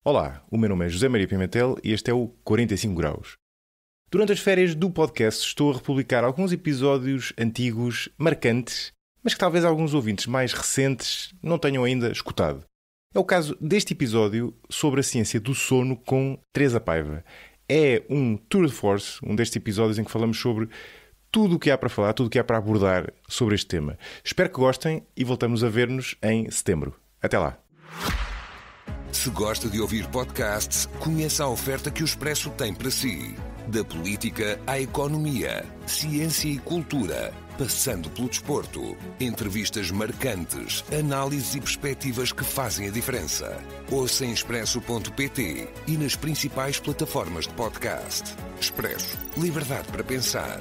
Olá, o meu nome é José Maria Pimentel e este é o 45 Graus. Durante as férias do podcast estou a republicar alguns episódios antigos, marcantes, mas que talvez alguns ouvintes mais recentes não tenham ainda escutado. É o caso deste episódio sobre a ciência do sono com Teresa Paiva. É um tour de force, um destes episódios em que falamos sobre tudo o que há para falar, tudo o que há para abordar sobre este tema. Espero que gostem e voltamos a ver-nos em setembro. Até lá! Se gosta de ouvir podcasts, conheça a oferta que o Expresso tem para si. Da política à economia, ciência e cultura, passando pelo desporto. Entrevistas marcantes, análises e perspectivas que fazem a diferença. Ouça em expresso.pt e nas principais plataformas de podcast. Expresso. Liberdade para pensar.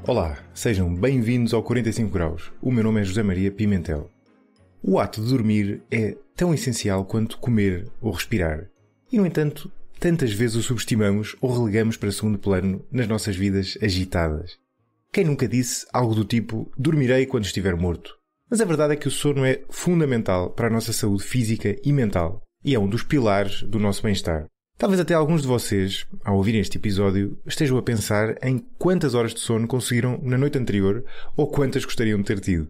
Olá, sejam bem-vindos ao 45 Graus. O meu nome é José Maria Pimentel. O ato de dormir é tão essencial quanto comer ou respirar. E, no entanto, tantas vezes o subestimamos ou relegamos para segundo plano nas nossas vidas agitadas. Quem nunca disse algo do tipo dormirei quando estiver morto? Mas a verdade é que o sono é fundamental para a nossa saúde física e mental e é um dos pilares do nosso bem-estar. Talvez até alguns de vocês, ao ouvirem este episódio, estejam a pensar em quantas horas de sono conseguiram na noite anterior ou quantas gostariam de ter tido.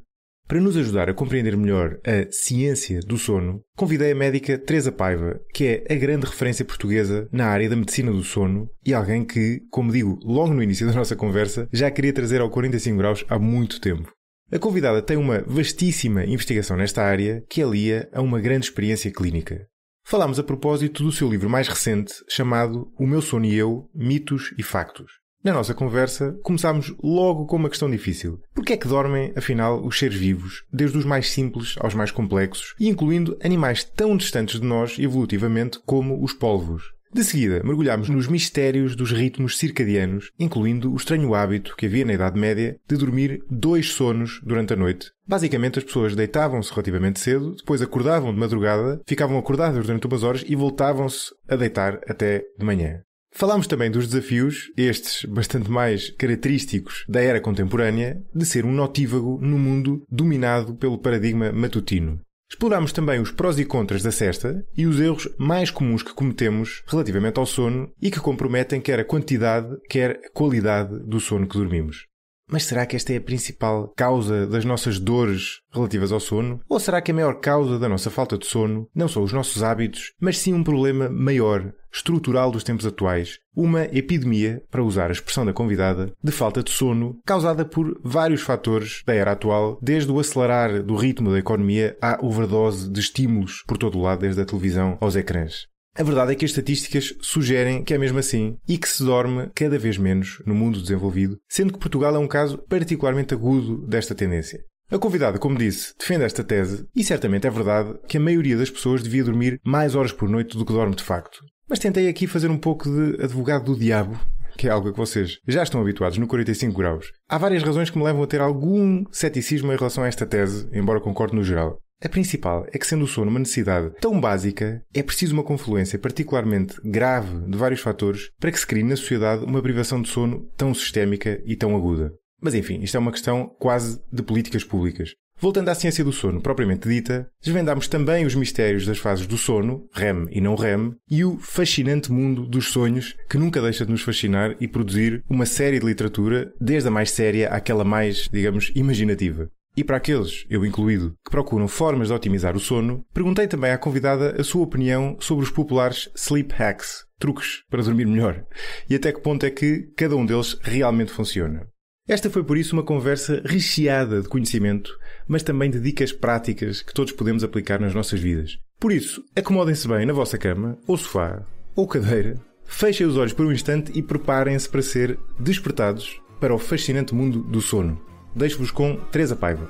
Para nos ajudar a compreender melhor a ciência do sono, convidei a médica Teresa Paiva, que é a grande referência portuguesa na área da medicina do sono e alguém que, como digo logo no início da nossa conversa, já queria trazer ao 45 Graus há muito tempo. A convidada tem uma vastíssima investigação nesta área que alia a uma grande experiência clínica. Falámos a propósito do seu livro mais recente, chamado O Meu Sono e Eu, Mitos e Factos. Na nossa conversa, começámos logo com uma questão difícil. Por que é que dormem, afinal, os seres vivos, desde os mais simples aos mais complexos, e incluindo animais tão distantes de nós evolutivamente como os polvos? De seguida, mergulhámos nos mistérios dos ritmos circadianos, incluindo o estranho hábito que havia na Idade Média de dormir 2 sonos durante a noite. Basicamente, as pessoas deitavam-se relativamente cedo, depois acordavam de madrugada, ficavam acordadas durante umas horas e voltavam-se a deitar até de manhã. Falámos também dos desafios, estes bastante mais característicos da era contemporânea, de ser um notívago no mundo dominado pelo paradigma matutino. Explorámos também os prós e contras da sesta e os erros mais comuns que cometemos relativamente ao sono e que comprometem quer a quantidade, quer a qualidade do sono que dormimos. Mas será que esta é a principal causa das nossas dores relativas ao sono? Ou será que a maior causa da nossa falta de sono não são os nossos hábitos, mas sim um problema maior, estrutural dos tempos atuais, uma epidemia, para usar a expressão da convidada, de falta de sono, causada por vários fatores da era atual, desde o acelerar do ritmo da economia à overdose de estímulos por todo o lado, desde a televisão aos ecrãs. A verdade é que as estatísticas sugerem que é mesmo assim e que se dorme cada vez menos no mundo desenvolvido, sendo que Portugal é um caso particularmente agudo desta tendência. A convidada, como disse, defende esta tese e certamente é verdade que a maioria das pessoas devia dormir mais horas por noite do que dorme de facto. Mas tentei aqui fazer um pouco de advogado do diabo, que é algo a que vocês já estão habituados no 45 Graus. Há várias razões que me levam a ter algum ceticismo em relação a esta tese, embora concorde no geral. A principal é que, sendo o sono uma necessidade tão básica, é preciso uma confluência particularmente grave de vários fatores para que se crie na sociedade uma privação de sono tão sistémica e tão aguda. Mas enfim, isto é uma questão quase de políticas públicas. Voltando à ciência do sono propriamente dita, desvendámos também os mistérios das fases do sono, REM e não REM, e o fascinante mundo dos sonhos, que nunca deixa de nos fascinar e produzir uma série de literatura, desde a mais séria àquela mais, digamos, imaginativa. E para aqueles, eu incluído, que procuram formas de otimizar o sono, perguntei também à convidada a sua opinião sobre os populares sleep hacks, truques para dormir melhor, e até que ponto é que cada um deles realmente funciona. Esta foi por isso uma conversa recheada de conhecimento, mas também de dicas práticas que todos podemos aplicar nas nossas vidas. Por isso, acomodem-se bem na vossa cama, ou sofá, ou cadeira, fechem os olhos por um instante e preparem-se para ser despertados para o fascinante mundo do sono. Deixo-vos com Teresa Paiva.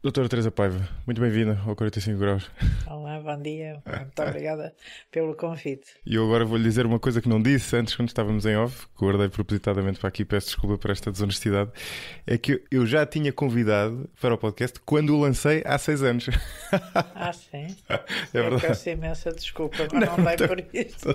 Doutora Teresa Paiva, muito bem-vinda ao 45 Graus. Olá, bom dia. Muito obrigada pelo convite. E eu agora vou-lhe dizer uma coisa que não disse antes, quando estávamos em off, que guardei propositadamente para aqui, peço desculpa por esta desonestidade, é que eu já tinha convidado para o podcast quando o lancei há 6 anos. Ah, sim? É verdade. Peço imensa desculpa, mas não dei por isso.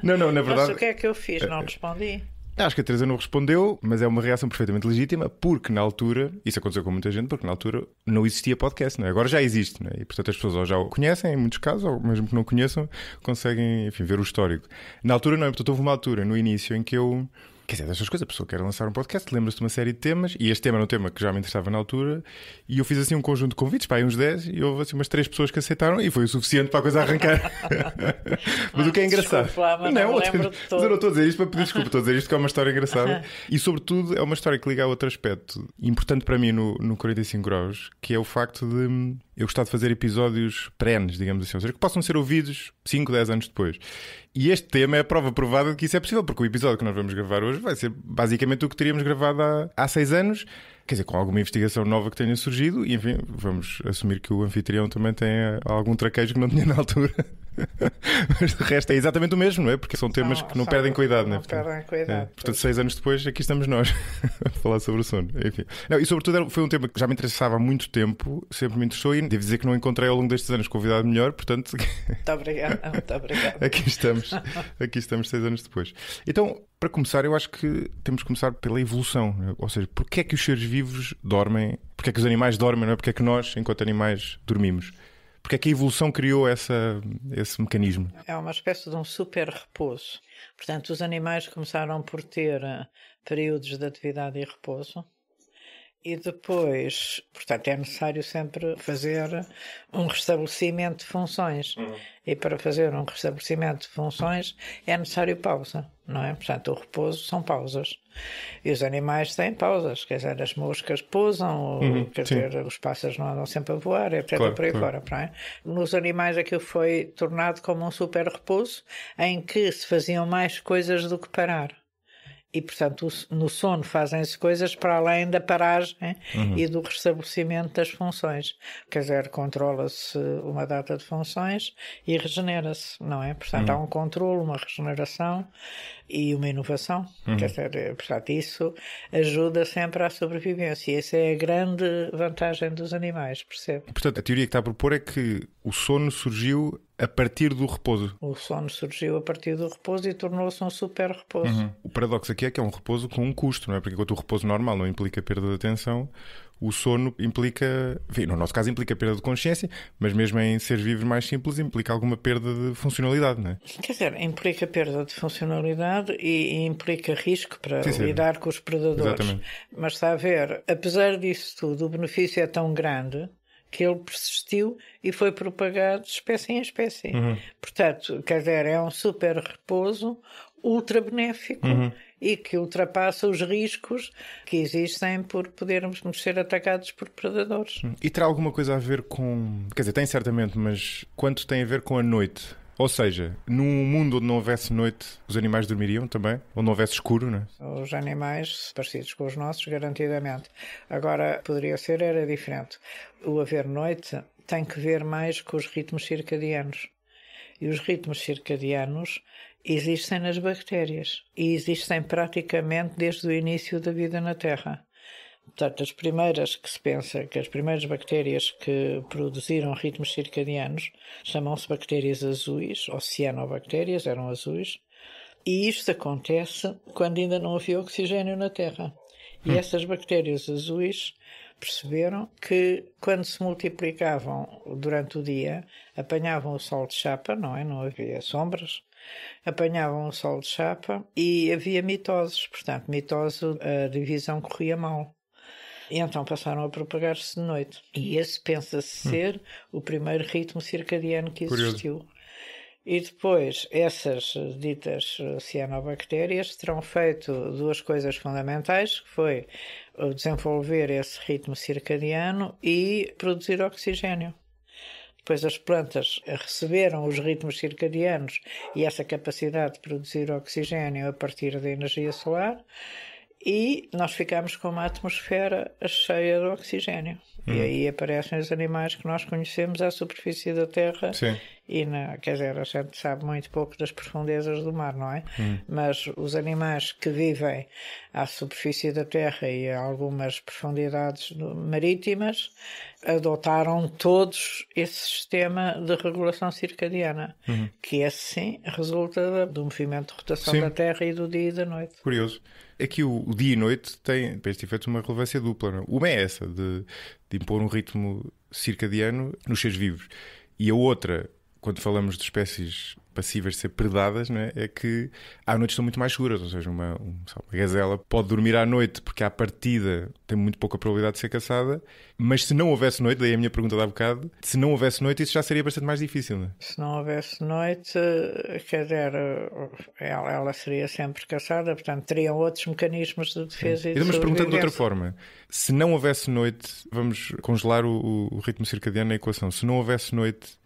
Não, na verdade... Mas o que é que eu fiz? Não respondi? Acho que a Teresa não respondeu, mas é uma reação perfeitamente legítima, porque na altura, isso aconteceu com muita gente, porque na altura não existia podcast, não é? Agora já existe, não é? E portanto as pessoas ou já o conhecem, em muitos casos, ou mesmo que não conheçam, conseguem, enfim, ver o histórico. Na altura não, portanto houve uma altura, no início, em que eu... Quer dizer, destas coisas, a pessoa quer lançar um podcast, lembra-se de uma série de temas, e este tema era um tema que já me interessava na altura, e eu fiz assim um conjunto de convites, para aí uns 10, e houve assim umas 3 pessoas que aceitaram, e foi o suficiente para a coisa arrancar. Mas o que é engraçado... Desculpa, mas não lembro de todo. Mas eu não estou a dizer isto para pedir desculpa, estou a dizer isto que é uma história engraçada, e sobretudo é uma história que liga a outro aspecto importante para mim no 45 Graus, que é o facto de... Eu gostava de fazer episódios perenes, digamos assim, ou seja, que possam ser ouvidos 5, 10 anos depois. E este tema é a prova provada de que isso é possível, porque o episódio que nós vamos gravar hoje vai ser basicamente o que teríamos gravado há 6 anos, quer dizer, com alguma investigação nova que tenha surgido, e enfim, vamos assumir que o anfitrião também tem algum traquejo que não tinha na altura. Mas de resto é exatamente o mesmo, não é? Porque são temas que não perdem com a idade, não é? Perdem com a idade. Portanto, 6 anos depois, aqui estamos nós a falar sobre o sono. Enfim. Não, e sobretudo foi um tema que já me interessava há muito tempo, sempre me interessou, e devo dizer que não encontrei ao longo destes anos convidado melhor, portanto... Muito obrigada, muito obrigada. Aqui estamos 6 anos depois. Então, para começar, eu acho que temos que começar pela evolução, não é? Ou seja, porque é que os seres vivos dormem, porque é que os animais dormem, não é? Porque é que nós, enquanto animais, dormimos? Porque é que a evolução criou esse mecanismo? É uma espécie de um super repouso. Portanto, os animais começaram por ter períodos de atividade e repouso. E depois, portanto, é necessário sempre fazer um restabelecimento de funções. E para fazer um restabelecimento de funções é necessário pausa, não é? Portanto, o repouso são pausas. E os animais têm pausas, quer dizer, as moscas pousam, quer dizer, os pássaros não andam sempre a voar, etc. Claro, por aí claro. fora, não é? Nos animais aquilo foi tornado como um super repouso, em que se faziam mais coisas do que parar. E, portanto, no sono fazem-se coisas para além da paragem e do restabelecimento das funções. Quer dizer, controla-se uma data de funções e regenera-se, não é? Portanto, há um controle, uma regeneração e uma inovação. Quer dizer, portanto, isso ajuda sempre à sobrevivência. E essa é a grande vantagem dos animais, percebe? Portanto, a teoria que está a propor é que o sono surgiu a partir do repouso. O sono surgiu a partir do repouso e tornou-se um super repouso. O paradoxo aqui é que é um repouso com um custo, não é? Porque enquanto o repouso normal não implica perda de atenção, o sono implica, enfim, no nosso caso implica perda de consciência, mas mesmo em seres vivos mais simples implica alguma perda de funcionalidade, não é? Quer dizer, implica perda de funcionalidade e implica risco para lidar com os predadores. Exatamente. Mas está a ver, apesar disso tudo, o benefício é tão grande que ele persistiu e foi propagado de espécie em espécie. Portanto, quer dizer, é um super repouso ultra benéfico e que ultrapassa os riscos que existem por podermos ser atacados por predadores. E terá alguma coisa a ver com... Quer dizer, tem certamente, mas quanto tem a ver com a noite? Ou seja, num mundo onde não houvesse noite, os animais dormiriam também? Onde não houvesse escuro, não é? Os animais parecidos com os nossos, garantidamente. Agora, poderia ser, era diferente. O haver noite tem que ver mais com os ritmos circadianos. E os ritmos circadianos existem nas bactérias. E existem praticamente desde o início da vida na Terra. Portanto, as primeiras que se pensa que as primeiras bactérias que produziram ritmos circadianos chamam-se bactérias azuis, ou cianobactérias, eram azuis, e isto acontece quando ainda não havia oxigênio na Terra. E essas bactérias azuis perceberam que quando se multiplicavam durante o dia, apanhavam o sol de chapa, não é? Não havia sombras, apanhavam o sol de chapa e havia mitoses, portanto, mitose, a divisão corria mal. E então passaram a propagar-se de noite. E esse pensa-se ser o primeiro ritmo circadiano que existiu. Curioso. E depois, essas ditas cianobactérias terão feito duas coisas fundamentais, que foi desenvolver esse ritmo circadiano e produzir oxigênio. Depois as plantas receberam os ritmos circadianos e essa capacidade de produzir oxigênio a partir da energia solar, e nós ficamos com uma atmosfera cheia de oxigênio. E aí aparecem os animais que nós conhecemos à superfície da Terra. Sim. E quer dizer, a gente sabe muito pouco das profundezas do mar, não é? Mas os animais que vivem à superfície da Terra e a algumas profundidades marítimas adotaram todos esse sistema de regulação circadiana, que assim resulta do movimento de rotação da Terra e do dia e da noite. Curioso. Aqui o dia e noite tem, para este efeito, uma relevância dupla. Não é? Uma é essa, de impor um ritmo circadiano nos seres vivos. E a outra, quando falamos de espécies passíveis de ser predadas, não é? É que à noite estão muito mais seguras. Ou seja, uma gazela pode dormir à noite porque à partida tem muito pouca probabilidade de ser caçada, mas se não houvesse noite, daí a minha pergunta de há bocado, se não houvesse noite isso já seria bastante mais difícil, não é? Se não houvesse noite, quer dizer, ela seria sempre caçada, portanto teriam outros mecanismos de defesa e de sobrevivência. Mas perguntando de outra forma, se não houvesse noite, vamos congelar o ritmo circadiano na equação, se não houvesse noite,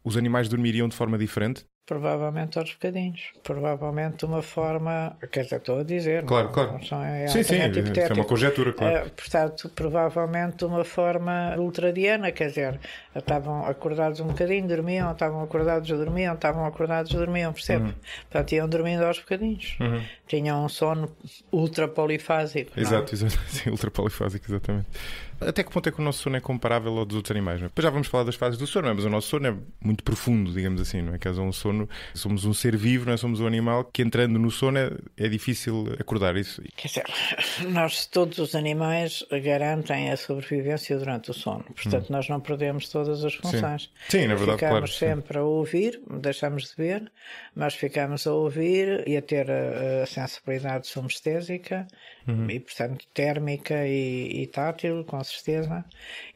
os animais dormiriam de forma diferente? Provavelmente aos bocadinhos. Provavelmente de uma forma... Quer dizer, estou a dizer. Claro, não, claro. Sim, isso é uma conjetura, claro. Portanto, provavelmente de uma forma ultradiana, quer dizer, estavam acordados um bocadinho, dormiam, estavam acordados, dormiam, estavam acordados, dormiam, percebe? Portanto, iam dormindo aos bocadinhos. Tinham um sono ultra polifásico. Exato. Sim, ultra polifásico, exatamente. Até que ponto é que o nosso sono é comparável ao dos outros animais? Não é? Depois já vamos falar das fases do sono, não é? Mas o nosso sono é muito profundo, digamos assim, não é? Que é um sono, somos um ser vivo, não é? Somos um animal que entrando no sono é difícil acordar isso. Quer dizer, todos os animais garantem a sobrevivência durante o sono, portanto nós não perdemos todas as funções. Sim, na verdade, ficamos sempre a ouvir, deixamos de ver, mas ficamos a ouvir e a ter a sensibilidade somestésica e, portanto, térmica e tátil, com certeza,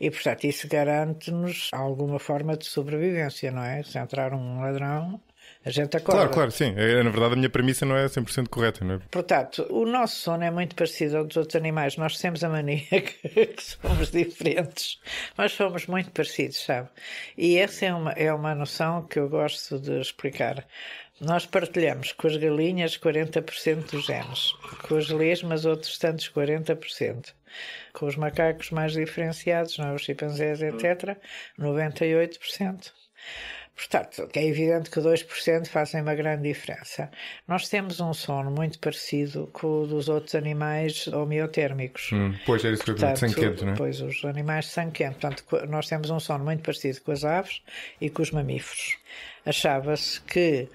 e, portanto, isso garante-nos alguma forma de sobrevivência, não é? Se entrar um ladrão, a gente acorda. Claro, sim. Na verdade, a minha premissa não é 100% correta, não é? Portanto, o nosso sono é muito parecido ao dos outros animais. Nós temos a mania que somos diferentes, mas somos muito parecidos, sabe? E essa é uma noção que eu gosto de explicar. Nós partilhamos com as galinhas 40% dos genes, com as lesmas outros tantos 40%, com os macacos mais diferenciados, não é? Os chimpanzés, etc., 98%. Portanto, é evidente que 2% fazem uma grande diferença. Nós temos um sono muito parecido com o dos outros animais homeotérmicos. Pois, é isso que eu digo, sanguento, não é? Pois, os animais sanguentos. Portanto, nós temos um sono muito parecido com as aves e com os mamíferos. Achava-se que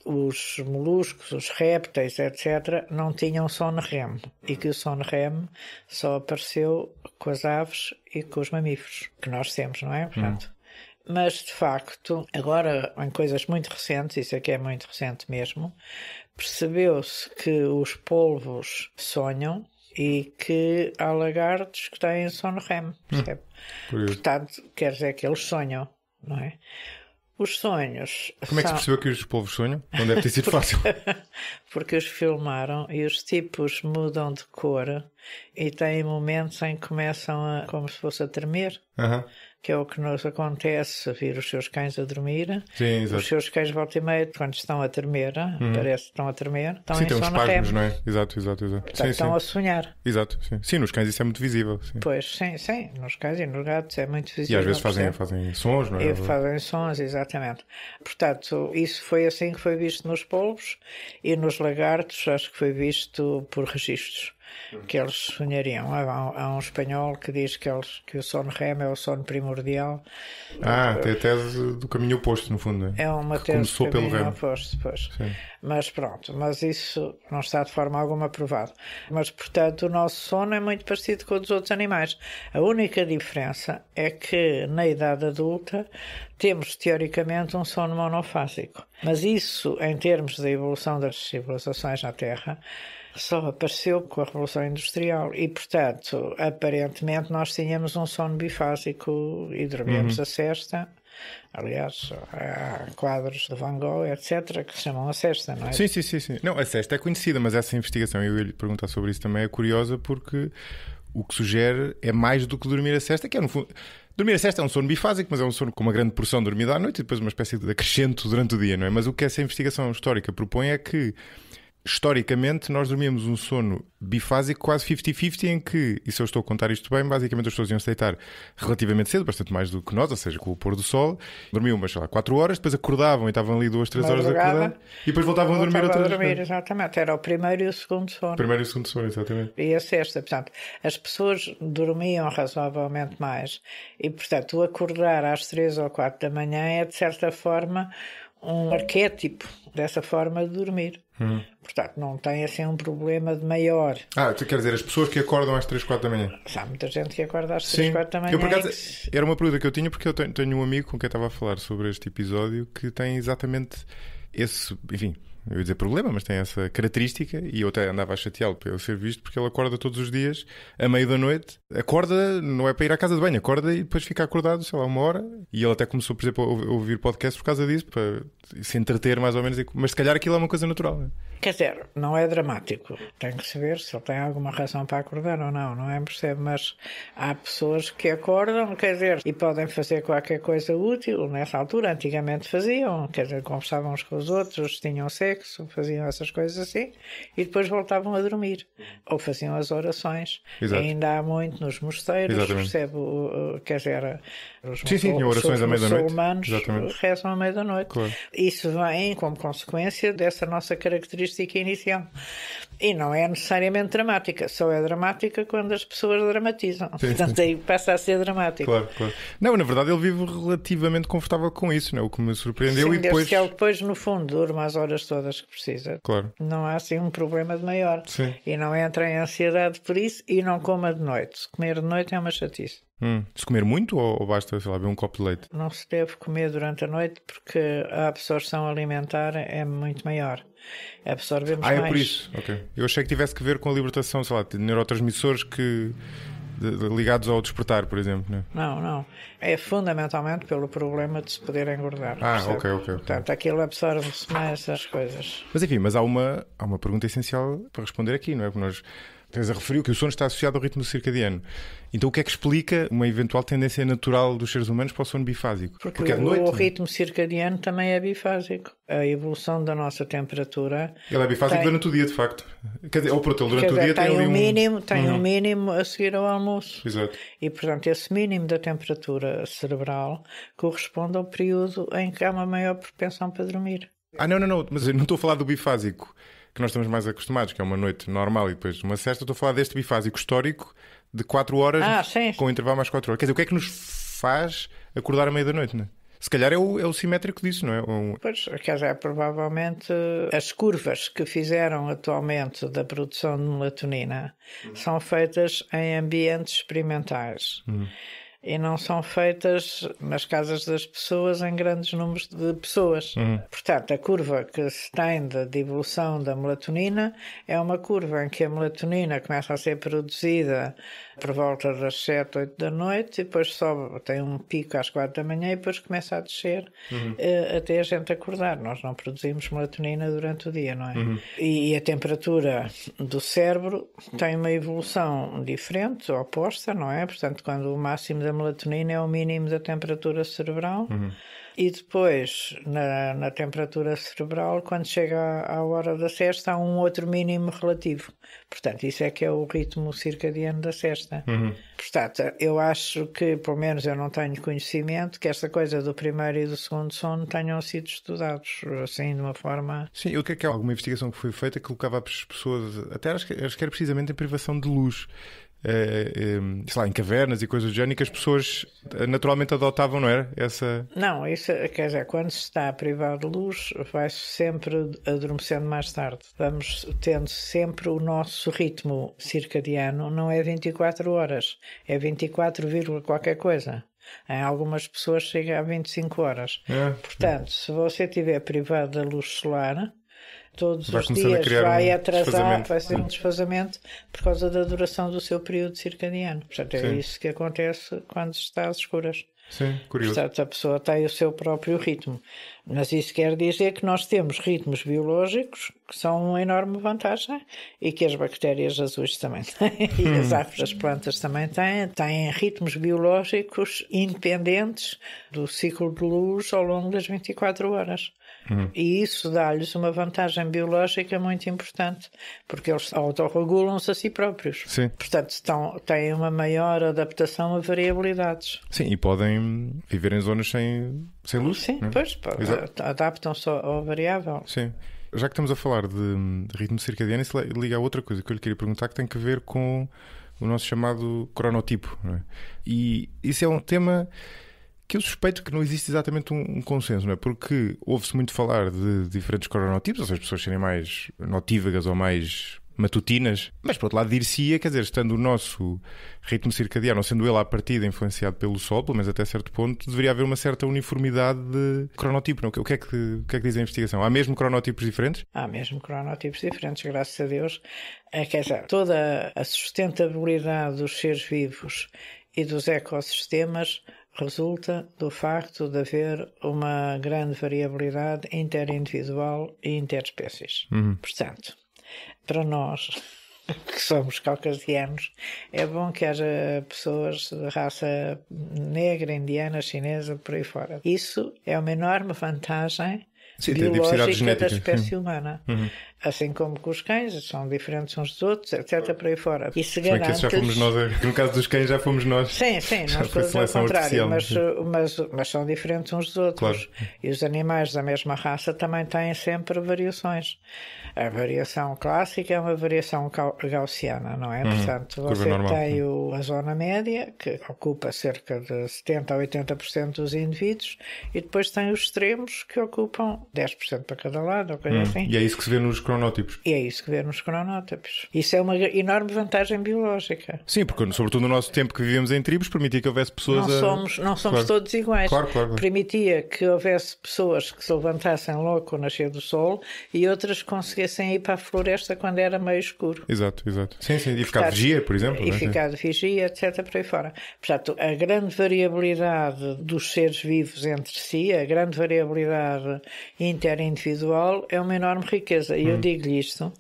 os moluscos, os répteis, etc., não tinham sono REM e que o sono REM só apareceu com as aves e com os mamíferos, que nós temos, não é? Portanto, mas, de facto, agora, em coisas muito recentes, isso aqui é muito recente mesmo, percebeu-se que os polvos sonham e que há lagartos que têm sono REM, percebe? Portanto, quer dizer que eles sonham, não é? Os sonhos. Como é que se percebeu que os polvos sonham? Não deve ter sido fácil. Porque os filmaram e os tipos mudam de cor e têm momentos em que começam como se fosse a tremer. Que é o que nos acontece vir os seus cães a dormir. Sim, exato. Os seus cães volta e meia, quando estão a tremer, parece que estão a tremer, estão em tem uns sono REM. espasmos, não é? Exato. Portanto, estão a sonhar. Exato, sim. Sim, nos cães isso é muito visível. Sim. Pois, sim. Nos cães e nos gatos é muito visível. E às vezes fazem sons, não é? Fazem sons, exatamente. Portanto, isso foi assim que foi visto nos polvos e nos lagartos, acho que foi visto por registros. Que eles sonhariam. Há um espanhol que diz que o sono REM é o sono primordial. Tem a tese do caminho oposto, no fundo. É uma que tese do caminho REM. oposto, pois. Mas pronto, mas isso não está de forma alguma provado. Mas, portanto, o nosso sono é muito parecido com o dos outros animais. A única diferença é que, na idade adulta, temos, teoricamente, um sono monofásico. Mas isso, em termos da evolução das civilizações na Terra, só apareceu com a Revolução Industrial e, portanto, aparentemente nós tínhamos um sono bifásico e dormíamos a sesta. Aliás, há quadros de Van Gogh, etc., que se chamam a sesta, não é? Sim. Não, a sesta é conhecida, mas essa investigação, eu ia lhe perguntar sobre isso também, é curiosa porque o que sugere é mais do que dormir a sesta, que é no fundo... Dormir a sesta é um sono bifásico, mas é um sono com uma grande porção dormida à noite e depois uma espécie de acrescento durante o dia, não é? Mas o que essa investigação histórica propõe é que historicamente, nós dormíamos um sono bifásico quase 50-50, em que, e se eu estou a contar isto bem, basicamente as pessoas iam se deitar relativamente cedo, bastante mais do que nós, ou seja, com o pôr do sol, dormiam, mas sei lá, 4 horas, depois acordavam e estavam ali 2, 3 horas acordados, e depois voltavam a dormir outra vez. Exatamente, era o primeiro e o segundo sono. O primeiro e o segundo sono, exatamente. E a sexta, portanto, as pessoas dormiam razoavelmente mais, e portanto, o acordar às 3 ou 4 da manhã é, de certa forma, um arquétipo dessa forma de dormir. Portanto, não tem assim um problema de maior. Tu quer dizer, as pessoas que acordam às 3, 4 da manhã? Há muita gente que acorda às 3, 4 da manhã. Eu, por acaso, era uma pergunta que eu tinha, porque eu tenho um amigo com quem estava a falar sobre este episódio que tem exatamente esse, enfim, eu ia dizer problema, mas tem essa característica, e eu até andava a chateá-lo para ele ser visto, porque ele acorda todos os dias, à meia da noite, acorda, não é para ir à casa de banho, acorda e depois fica acordado, sei lá, 1 hora, e ele até começou, por exemplo, a ouvir podcast por causa disso, para se entreter mais ou menos, mas se calhar aquilo é uma coisa natural, não é? Quer dizer, não é dramático. Tem que saber se ele tem alguma razão para acordar ou não é? Percebe? Mas há pessoas que acordam, quer dizer, e podem fazer qualquer coisa útil nessa altura. Antigamente faziam, quer dizer, conversavam uns com os outros, tinham sexo, faziam essas coisas assim, e depois voltavam a dormir. Ou faziam as orações. Exato. Ainda há muito nos mosteiros, exatamente. Percebe? Quer dizer, os orações à meia-da-noite. muçulmanos rezam à meia-da-noite. Claro. Isso vem como consequência dessa nossa característica inicial. E não é necessariamente dramática, só é dramática quando as pessoas dramatizam. Portanto, aí passa a ser dramático. Claro. Não, na verdade ele vive relativamente confortável com isso, não é? O que me surpreendeu. Sim, e depois... que ele depois, no fundo, durma as horas todas que precisa. Claro. Não há assim um problema de maior. Sim. E não entra em ansiedade por isso, e não coma de noite. Comer de noite é uma chatice. Se comer muito ou basta, sei lá, beber um copo de leite? Não se deve comer durante a noite porque a absorção alimentar é muito maior. Absorvemos mais. É por isso? Ok. Eu achei que tivesse que ver com a libertação, sei lá, de neurotransmissores ligados ao despertar, por exemplo, não é? Não. É fundamentalmente pelo problema de se poder engordar. Ok. Portanto, aquilo absorve-se mais as coisas. Mas enfim, há uma pergunta essencial para responder aqui, não é? Porque nós tens a referir que o sono está associado ao ritmo circadiano. Então o que é que explica uma eventual tendência natural dos seres humanos para o sono bifásico? Porque é de noite, o ritmo circadiano também é bifásico. A evolução da nossa temperatura... Ele é bifásico durante o dia, de facto. Quer dizer, durante o dia tem ali um mínimo a seguir ao almoço. Exato. E, portanto, esse mínimo da temperatura cerebral corresponde ao período em que há uma maior propensão para dormir. Não, mas eu não estou a falar do bifásico que nós estamos mais acostumados, que é uma noite normal e depois uma sesta. Estou a falar deste bifásico histórico de 4 horas com intervalo mais 4 horas. Quer dizer, o que é que nos faz acordar à meia da noite, não é? Se calhar é o simétrico disso, não é? Pois, quer dizer, provavelmente as curvas que fizeram atualmente da produção de melatonina são feitas em ambientes experimentais. E não são feitas nas casas das pessoas em grandes números de pessoas. Portanto, a curva que se tem de evolução da melatonina é uma curva em que a melatonina começa a ser produzida por volta das 7, 8 da noite e depois sobe, tem um pico às 4 da manhã e depois começa a descer até a gente acordar. Nós não produzimos melatonina durante o dia, não é? E a temperatura do cérebro tem uma evolução diferente, oposta, não é? Portanto, quando o máximo da melatonina é o mínimo da temperatura cerebral. E depois, na temperatura cerebral, quando chega à hora da sesta, há um outro mínimo relativo. Portanto, isso é que é o ritmo circadiano da sesta. Portanto, eu acho que, pelo menos eu não tenho conhecimento, que esta coisa do primeiro e do segundo sono tenham sido estudados, assim, de uma forma... Sim, eu creio que há alguma investigação que foi feita que colocava as pessoas, até acho que era precisamente em privação de luz. Sei lá, em cavernas e coisas do género, que as pessoas naturalmente adotavam, não era? Não, isso quer dizer, quando se está privado de luz, vai-se sempre adormecendo mais tarde. Vamos tendo sempre o nosso ritmo circadiano, não é 24 horas, é 24, qualquer coisa. Em algumas pessoas chega a 25 horas. Portanto, se você estiver privado da luz solar, todos os dias vai atrasar, vai ser um desfazamento por causa da duração do seu período circadiano. Portanto, é isso que acontece quando se está às escuras. Sim, curioso. Portanto, a pessoa tem o seu próprio ritmo. Mas isso quer dizer que nós temos ritmos biológicos que são uma enorme vantagem e que as bactérias azuis também têm e as árvores, as plantas também têm ritmos biológicos independentes do ciclo de luz ao longo das 24 horas. E isso dá-lhes uma vantagem biológica muito importante, porque eles autorregulam-se a si próprios. Sim. Portanto, têm uma maior adaptação a variabilidades. Sim, e podem viver em zonas sem luz. Sim, não é? pois, adaptam-se ao variável. Sim. Já que estamos a falar de ritmo circadiano, isso liga a outra coisa que eu lhe queria perguntar, que tem a ver com o nosso chamado cronotipo. Não é? E isso é um tema que eu suspeito que não existe exatamente um consenso, não é? Porque ouve-se muito falar de diferentes cronotipos, ou seja, as pessoas serem mais notívagas ou mais matutinas, mas por outro lado dir-se-ia, quer dizer, estando o nosso ritmo circadiano, ou sendo ele à partida influenciado pelo Sol, pelo menos até certo ponto, deveria haver uma certa uniformidade de cronotipo, não? O que é que diz a investigação? Há mesmo cronotipos diferentes? Há mesmo cronotipos diferentes, graças a Deus. Quer dizer, toda a sustentabilidade dos seres vivos e dos ecossistemas resulta do facto de haver uma grande variabilidade interindividual e interespécies. Portanto, para nós, que somos caucasianos, é bom que haja pessoas de raça negra, indiana, chinesa, por aí fora. Isso é uma enorme vantagem biológica da espécie humana. Assim como com os cães, são diferentes uns dos outros, etc. por aí fora. E se garante... já fomos nós, no caso dos cães já fomos nós. Sim, nós todos ao contrário, mas são diferentes uns dos outros. Claro. E os animais da mesma raça também têm sempre variações. A variação clássica é uma variação gaussiana, não é? Portanto, você tem a zona média, que ocupa cerca de 70% a 80% dos indivíduos, e depois tem os extremos, que ocupam 10% para cada lado, ou coisa assim. E é isso que se vê nos cronótipos. E é isso que vê nos cronótipos. Isso é uma enorme vantagem biológica. Sim, porque sobretudo no nosso tempo que vivemos em tribos, permitia que houvesse pessoas Não somos claro. Todos iguais. Claro. Permitia que houvesse pessoas que se levantassem logo ao nascer do sol e outras que conseguissem ir para a floresta quando era meio escuro. Exato. Sim, e ficar de vigia, por exemplo. E ficar de vigia, etc. por aí fora. Portanto, a grande variabilidade dos seres vivos entre si, a grande variabilidade interindividual é uma enorme riqueza. E eu digo-lhe isto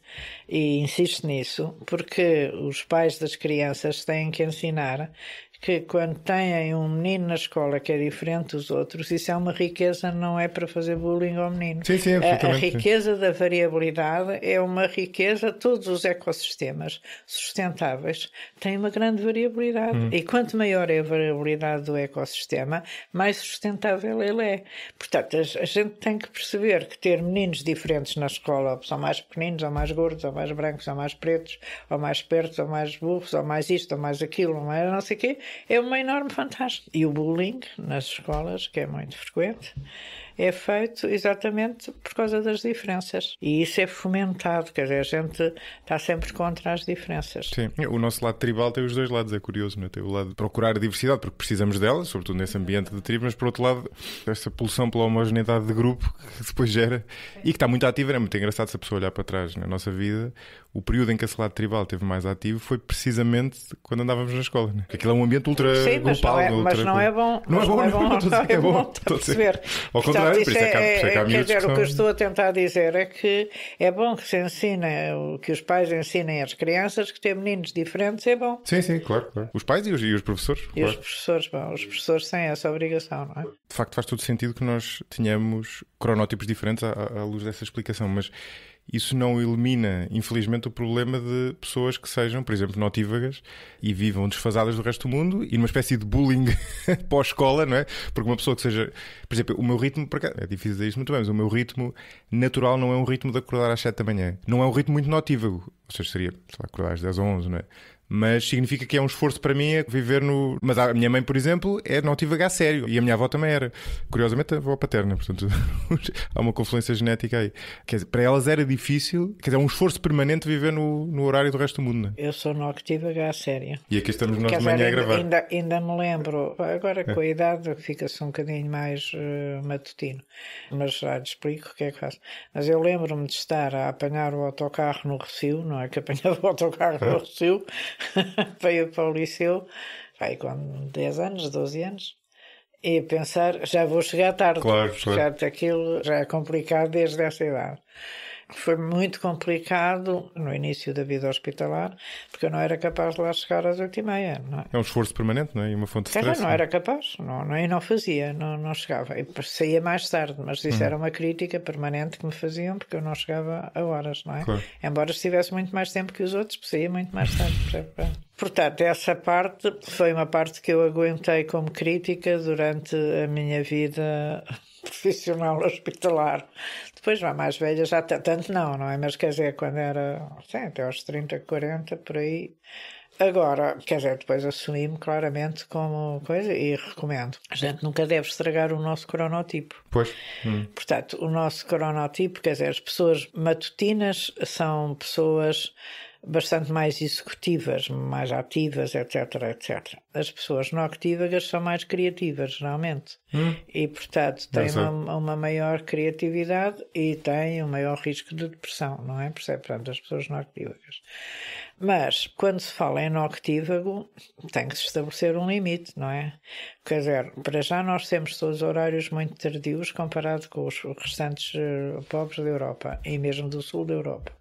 e insisto nisso porque os pais das crianças têm que ensinar que quando têm um menino na escola que é diferente dos outros, isso é uma riqueza, não é para fazer bullying ao menino. Sim, absolutamente. A riqueza da variabilidade é uma riqueza, todos os ecossistemas sustentáveis têm uma grande variabilidade. E quanto maior é a variabilidade do ecossistema, mais sustentável ele é. Portanto, a gente tem que perceber que ter meninos diferentes na escola, são mais pequeninos, ou mais gordos, ou mais brancos, ou mais pretos, ou mais espertos, ou mais burros, ou mais isto, ou mais aquilo, ou mais não sei o quê, é uma enorme vantagem. E o bullying nas escolas, que é muito frequente, é feito exatamente por causa das diferenças. E isso é fomentado, quer dizer, a gente está sempre contra as diferenças. Sim, o nosso lado tribal tem os dois lados, é curioso, não é? Tem o lado de procurar a diversidade, porque precisamos dela, sobretudo nesse ambiente de tribo, mas por outro lado, essa pulsão pela homogeneidade de grupo que depois gera e que está muito ativa. É muito engraçado se a pessoa olhar para trás na nossa vida. O período em que esse lado tribal esteve mais ativo foi precisamente quando andávamos na escola, né? Porque aquilo é um ambiente ultra global. Mas não é bom. Não é bom perceber. Ao contrário, por isso é que há quer dizer, o que eu estou a tentar dizer é que é bom que se ensine, que os pais ensinem às crianças que ter meninos diferentes é bom. Sim, claro. Os pais e os professores. E claro. Os professores têm essa obrigação, não é? De facto, faz todo sentido que nós tenhamos cronótipos diferentes à luz dessa explicação, mas isso não elimina, infelizmente, o problema de pessoas que sejam, por exemplo, notívagas e vivam desfasadas do resto do mundo e numa espécie de bullying pós-escola, não é? Porque uma pessoa que seja... Por exemplo, o meu ritmo... É difícil dizer isto muito bem, mas o meu ritmo natural não é um ritmo de acordar às 7 da manhã. Não é um ritmo muito notívago. Ou seja, seria, sei lá, acordar às 10 ou 11, não é? Mas significa que é um esforço para mim viver no... Mas a minha mãe, por exemplo, é notívaga a sério. E a minha avó também era. Curiosamente, a avó paterna. Portanto, há uma confluência genética aí. Quer dizer, para elas era difícil... Quer dizer, é um esforço permanente viver no horário do resto do mundo, não é? Eu sou notívaga a sério. E aqui estamos nós de manhã a gravar. Ainda me lembro... Agora, com a idade, fica-se um bocadinho mais matutino. Mas já te explico o que é que faço. Mas eu lembro-me de estar a apanhar o autocarro no Rossio, não é que apanhava o autocarro no Rossio... Veio para o liceu, vai com 10 anos, 12 anos, e pensar, já vou chegar tarde. Claro. Aquilo já é complicado desde essa idade. Foi muito complicado no início da vida hospitalar, porque eu não era capaz de lá chegar às 8h30. Não é? É um esforço permanente, não é? E uma fonte de stress. Não era capaz, não fazia, não chegava. Eu saía mais tarde, mas isso era uma crítica permanente que me faziam, porque eu não chegava a horas, não é? Claro. Embora estivesse muito mais tempo que os outros, saía muito mais tarde. Portanto, essa parte foi uma parte que eu aguentei como crítica durante a minha vida profissional hospitalar. Depois, já mais velha, já tanto não é? Mas quer dizer, quando era até aos 30, 40, por aí. Agora, quer dizer, depois assumi-me claramente como coisa e recomendo. A gente nunca deve estragar o nosso cronotipo. Pois. Portanto, o nosso cronotipo, quer dizer, as pessoas matutinas são pessoas bastante mais executivas, mais ativas, etc, etc. As pessoas noctívagas são mais criativas, geralmente. E, portanto, têm uma maior criatividade e têm um maior risco de depressão, não é? Portanto, as pessoas noctívagas. Mas, quando se fala em noctívago, tem que se estabelecer um limite, não é? Quer dizer, para já nós temos todos horários muito tardios comparado com os restantes povos da Europa e mesmo do sul da Europa.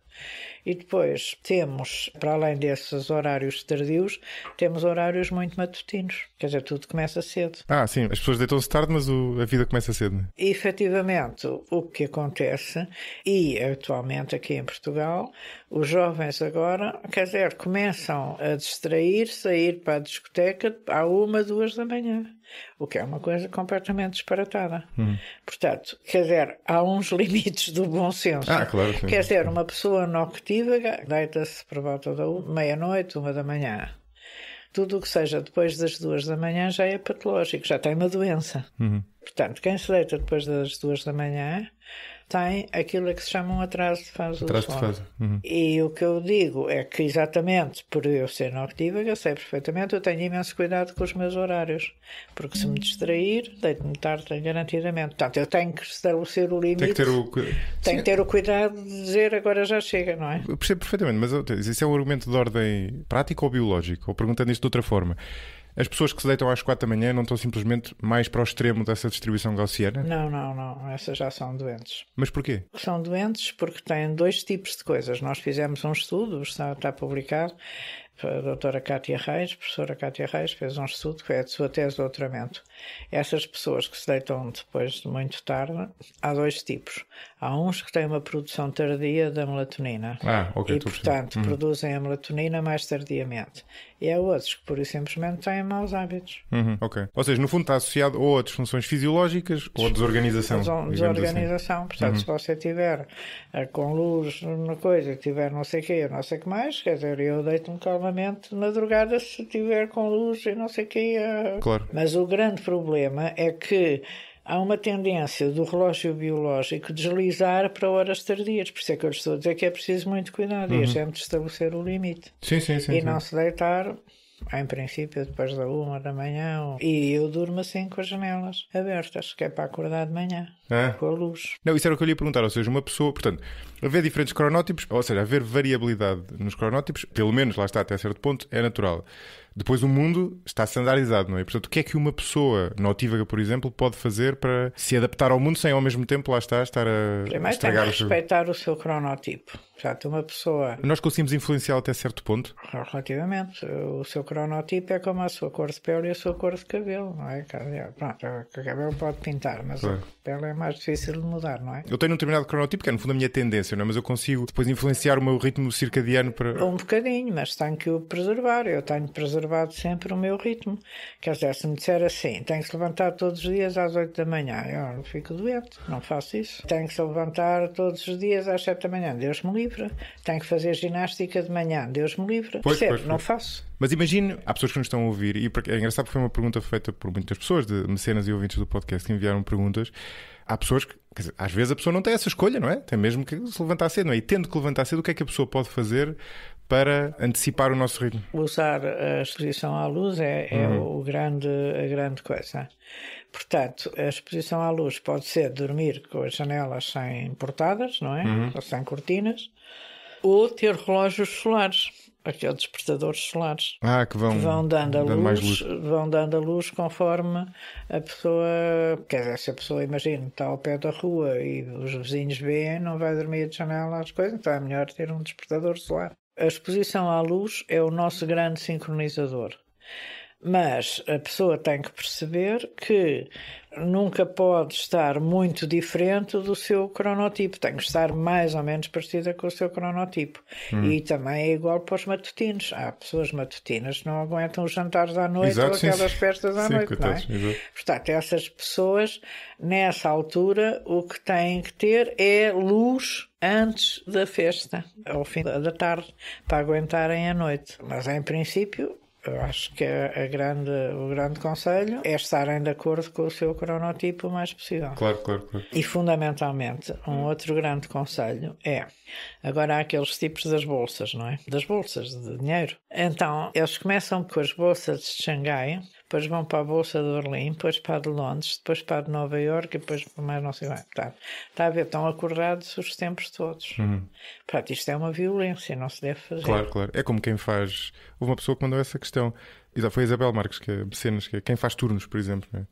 E depois temos, para além desses horários tardios, temos horários muito matutinos. Quer dizer, tudo começa cedo. Sim, as pessoas deitam-se tarde, mas a vida começa cedo, não é? E, efetivamente, o que acontece, e atualmente aqui em Portugal, os jovens agora, quer dizer, começam a distrair-se, a ir para a discoteca à 1, 2 da manhã. O que é uma coisa completamente disparatada. Portanto, quer dizer, há uns limites do bom senso. Claro, sim. Quer dizer, uma pessoa noctívaga deita-se por volta da meia-noite, 1 da manhã. Tudo o que seja depois das 2 da manhã já é patológico, já tem uma doença. Portanto, quem se deita depois das 2 da manhã tem aquilo que se chama um atraso de fase do sono. E o que eu digo é que, exatamente por eu ser noctívaga, sei perfeitamente, eu tenho imenso cuidado com os meus horários, porque se me distrair, deito-me tarde garantidamente. Portanto, eu tenho que estabelecer o limite, tenho que ter o cuidado de dizer agora já chega, não é? Eu percebo perfeitamente, mas isso é um argumento de ordem prática ou biológico? Ou perguntando isto de outra forma, as pessoas que se deitam às 4 da manhã não estão simplesmente mais para o extremo dessa distribuição gaussiana? Não. Essas já são doentes. Mas porquê? São doentes porque têm 2 tipos de coisas. Nós fizemos um estudo, está publicado. A doutora Cátia Reis, a professora Cátia Reis, fez um estudo que é a sua tese de doutoramento. Essas pessoas que se deitam depois de muito tarde, há 2 tipos. Há uns que têm uma produção tardia da melatonina. Ok. E, portanto, produzem a melatonina mais tardiamente. E há outros que, pura e simplesmente, têm maus hábitos. Ok. Ou seja, no fundo está associado ou a disfunções fisiológicas ou a desorganização. Desorganização. Assim. Portanto, se você tiver com luz na coisa, tiver não sei o quê, não sei o que mais, quer dizer, eu deito-me calmamente na madrugada se tiver com luz e não sei o quê. Claro. Mas o grande problema é que há uma tendência do relógio biológico deslizar para horas tardias. Por isso é que eu estou a dizer que é preciso muito cuidado e a gente estabelecer o limite. Sim. E não se deitar, em princípio, depois da 1 da manhã. E eu durmo assim com as janelas abertas, que é para acordar de manhã, com a luz. Não, isso era o que eu lhe ia perguntar. Ou seja, uma pessoa, portanto, haver diferentes cronótipos, ou seja, haver variabilidade nos cronótipos, pelo menos lá está até certo ponto, é natural. Depois o mundo está standardizado, não é? Portanto, o que é que uma pessoa notívaga, por exemplo, pode fazer para se adaptar ao mundo sem ao mesmo tempo, lá está, estar a primeiro estragar tem que respeitar o seu cronotipo. Portanto, uma pessoa... Nós conseguimos influenciá-lo até certo ponto? Relativamente. O seu cronotipo é como a sua cor de pele e a sua cor de cabelo, não é? Pronto, o cabelo pode pintar, mas a pele é mais difícil de mudar, não é? Eu tenho um determinado cronotipo, que é no fundo a minha tendência, não é? Mas eu consigo depois influenciar o meu ritmo circadiano para... Um bocadinho, mas tenho que o preservar. Eu tenho preservado sempre o meu ritmo. Quer dizer, se me disser assim, tenho que se levantar todos os dias às 8 da manhã, eu fico doente, não faço isso. Tenho que se levantar todos os dias às 7 da manhã, Deus me livre. Tenho que fazer ginástica de manhã, Deus me livre. Pois. Não faço. Mas imagine, há pessoas que nos estão a ouvir, e é engraçado porque foi uma pergunta feita por muitas pessoas, de mecenas e ouvintes do podcast que enviaram perguntas. Há pessoas que, quer dizer, às vezes a pessoa não tem essa escolha, não é? Tem mesmo que se levantar cedo, não é? E tendo que levantar cedo, o que é que a pessoa pode fazer para antecipar o nosso ritmo? Usar a exposição à luz é a grande coisa. Portanto, a exposição à luz pode ser dormir com as janelas sem portadas, não é? Ou sem cortinas, ou ter relógios solares. aqueles despertadores solares. Que vão dando mais luz. Vão dando a luz conforme a pessoa... Quer dizer, se a pessoa, imagina, está ao pé da rua e os vizinhos veem, não vai dormir de janela às coisas, então é melhor ter um despertador solar. A exposição à luz é o nosso grande sincronizador. Mas a pessoa tem que perceber que nunca pode estar muito diferente do seu cronotipo. Tem que estar mais ou menos parecida com o seu cronotipo. E também é igual para os matutinos. Há pessoas matutinas que não aguentam os jantares à noite. Exato, ou aquelas festas à noite, não é? Exato. Portanto, essas pessoas, nessa altura, o que têm que ter é luz antes da festa, ao fim da tarde, para aguentarem a noite. Mas, em princípio... Eu acho que o grande conselho é estarem de acordo com o seu cronotipo o mais possível. Claro. E, fundamentalmente, um outro grande conselho é... Agora há aqueles tipos das bolsas, não é? Das bolsas de dinheiro. Então, eles começam com as bolsas de Xangai, depois vão para a bolsa de Berlim, depois para a de Londres, depois para a de Nova Iorque e depois para mais não sei bem. Está a ver, estão acordados os tempos todos. Portanto, isto é uma violência, não se deve fazer. Claro. É como quem faz... Houve uma pessoa que mandou essa questão. Foi a Isabel Marques, que é mecenas, que é quem faz turnos, por exemplo, não é?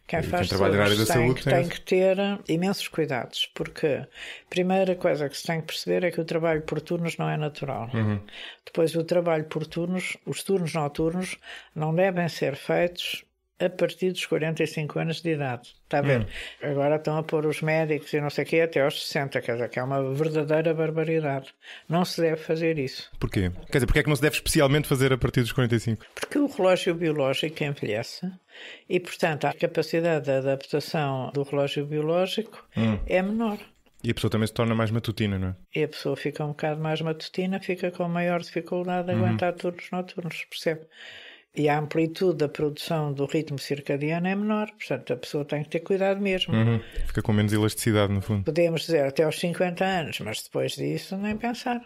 Quem trabalha na área da saúde tem que ter imensos cuidados, porque a primeira coisa que se tem que perceber é que o trabalho por turnos não é natural. Depois, o trabalho por turnos, os turnos noturnos, não devem ser feitos a partir dos 45 anos de idade. Está a ver? Agora estão a pôr os médicos e não sei o quê até aos 60, quer dizer, que é uma verdadeira barbaridade. Não se deve fazer isso. Porquê? Quer dizer, porque é que não se deve especialmente fazer a partir dos 45? Porque o relógio biológico envelhece e, portanto, a capacidade de adaptação do relógio biológico é menor. E a pessoa também se torna mais matutina, não é? E a pessoa fica um bocado mais matutina, fica com maior dificuldade de aguentar turnos noturnos, percebe? E a amplitude da produção do ritmo circadiano é menor, portanto a pessoa tem que ter cuidado mesmo. Fica com menos elasticidade, no fundo. Podemos dizer até aos 50 anos, mas depois disso nem pensar.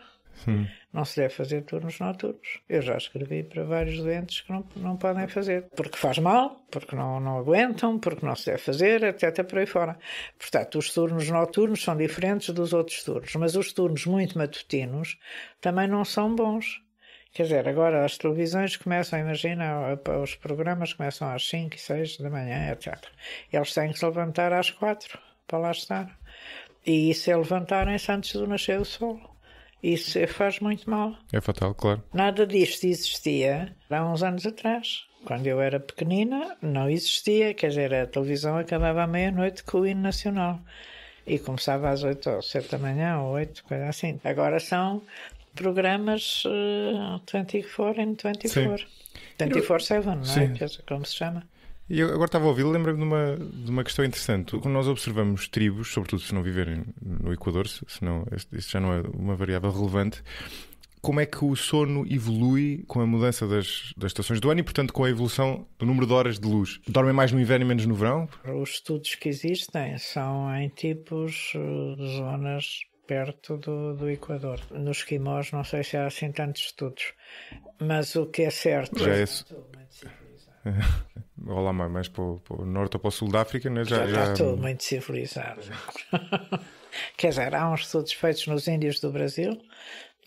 Não se deve fazer turnos noturnos. Eu já escrevi para vários doentes que não podem fazer, porque faz mal, porque não aguentam, porque não se deve fazer, etc. por aí fora. Portanto, os turnos noturnos são diferentes dos outros turnos, mas os turnos muito matutinos também não são bons. Quer dizer, agora as televisões começam, imagina, os programas começam às 5 e 6 da manhã, etc. Eles têm que se levantar às 4 para lá estar. E isso é levantarem-se antes do nascer do sol. Isso faz muito mal. É fatal, claro. Nada disto existia há uns anos atrás. Quando eu era pequenina, não existia. Quer dizer, a televisão acabava à meia-noite com o hino nacional. E começava às 8 ou 7 da manhã, ou 8, coisa assim. Agora são... programas 24 and 24. 24/7, não é? Que é como se chama. E eu agora estava a ouvir, lembro-me de uma questão interessante. Quando nós observamos tribos, sobretudo se não viverem no Equador, senão isto já não é uma variável relevante, como é que o sono evolui com a mudança das estações do ano e, portanto, com a evolução do número de horas de luz? Dormem mais no inverno e menos no verão? Os estudos que existem são em tipos de zonas perto do Equador. Nos esquimós não sei se há assim tantos estudos, mas o que é certo... Já é... Olá, mais para o norte ou para o sul da África, né? Já está tudo muito civilizado. Quer dizer, há uns estudos feitos nos índios do Brasil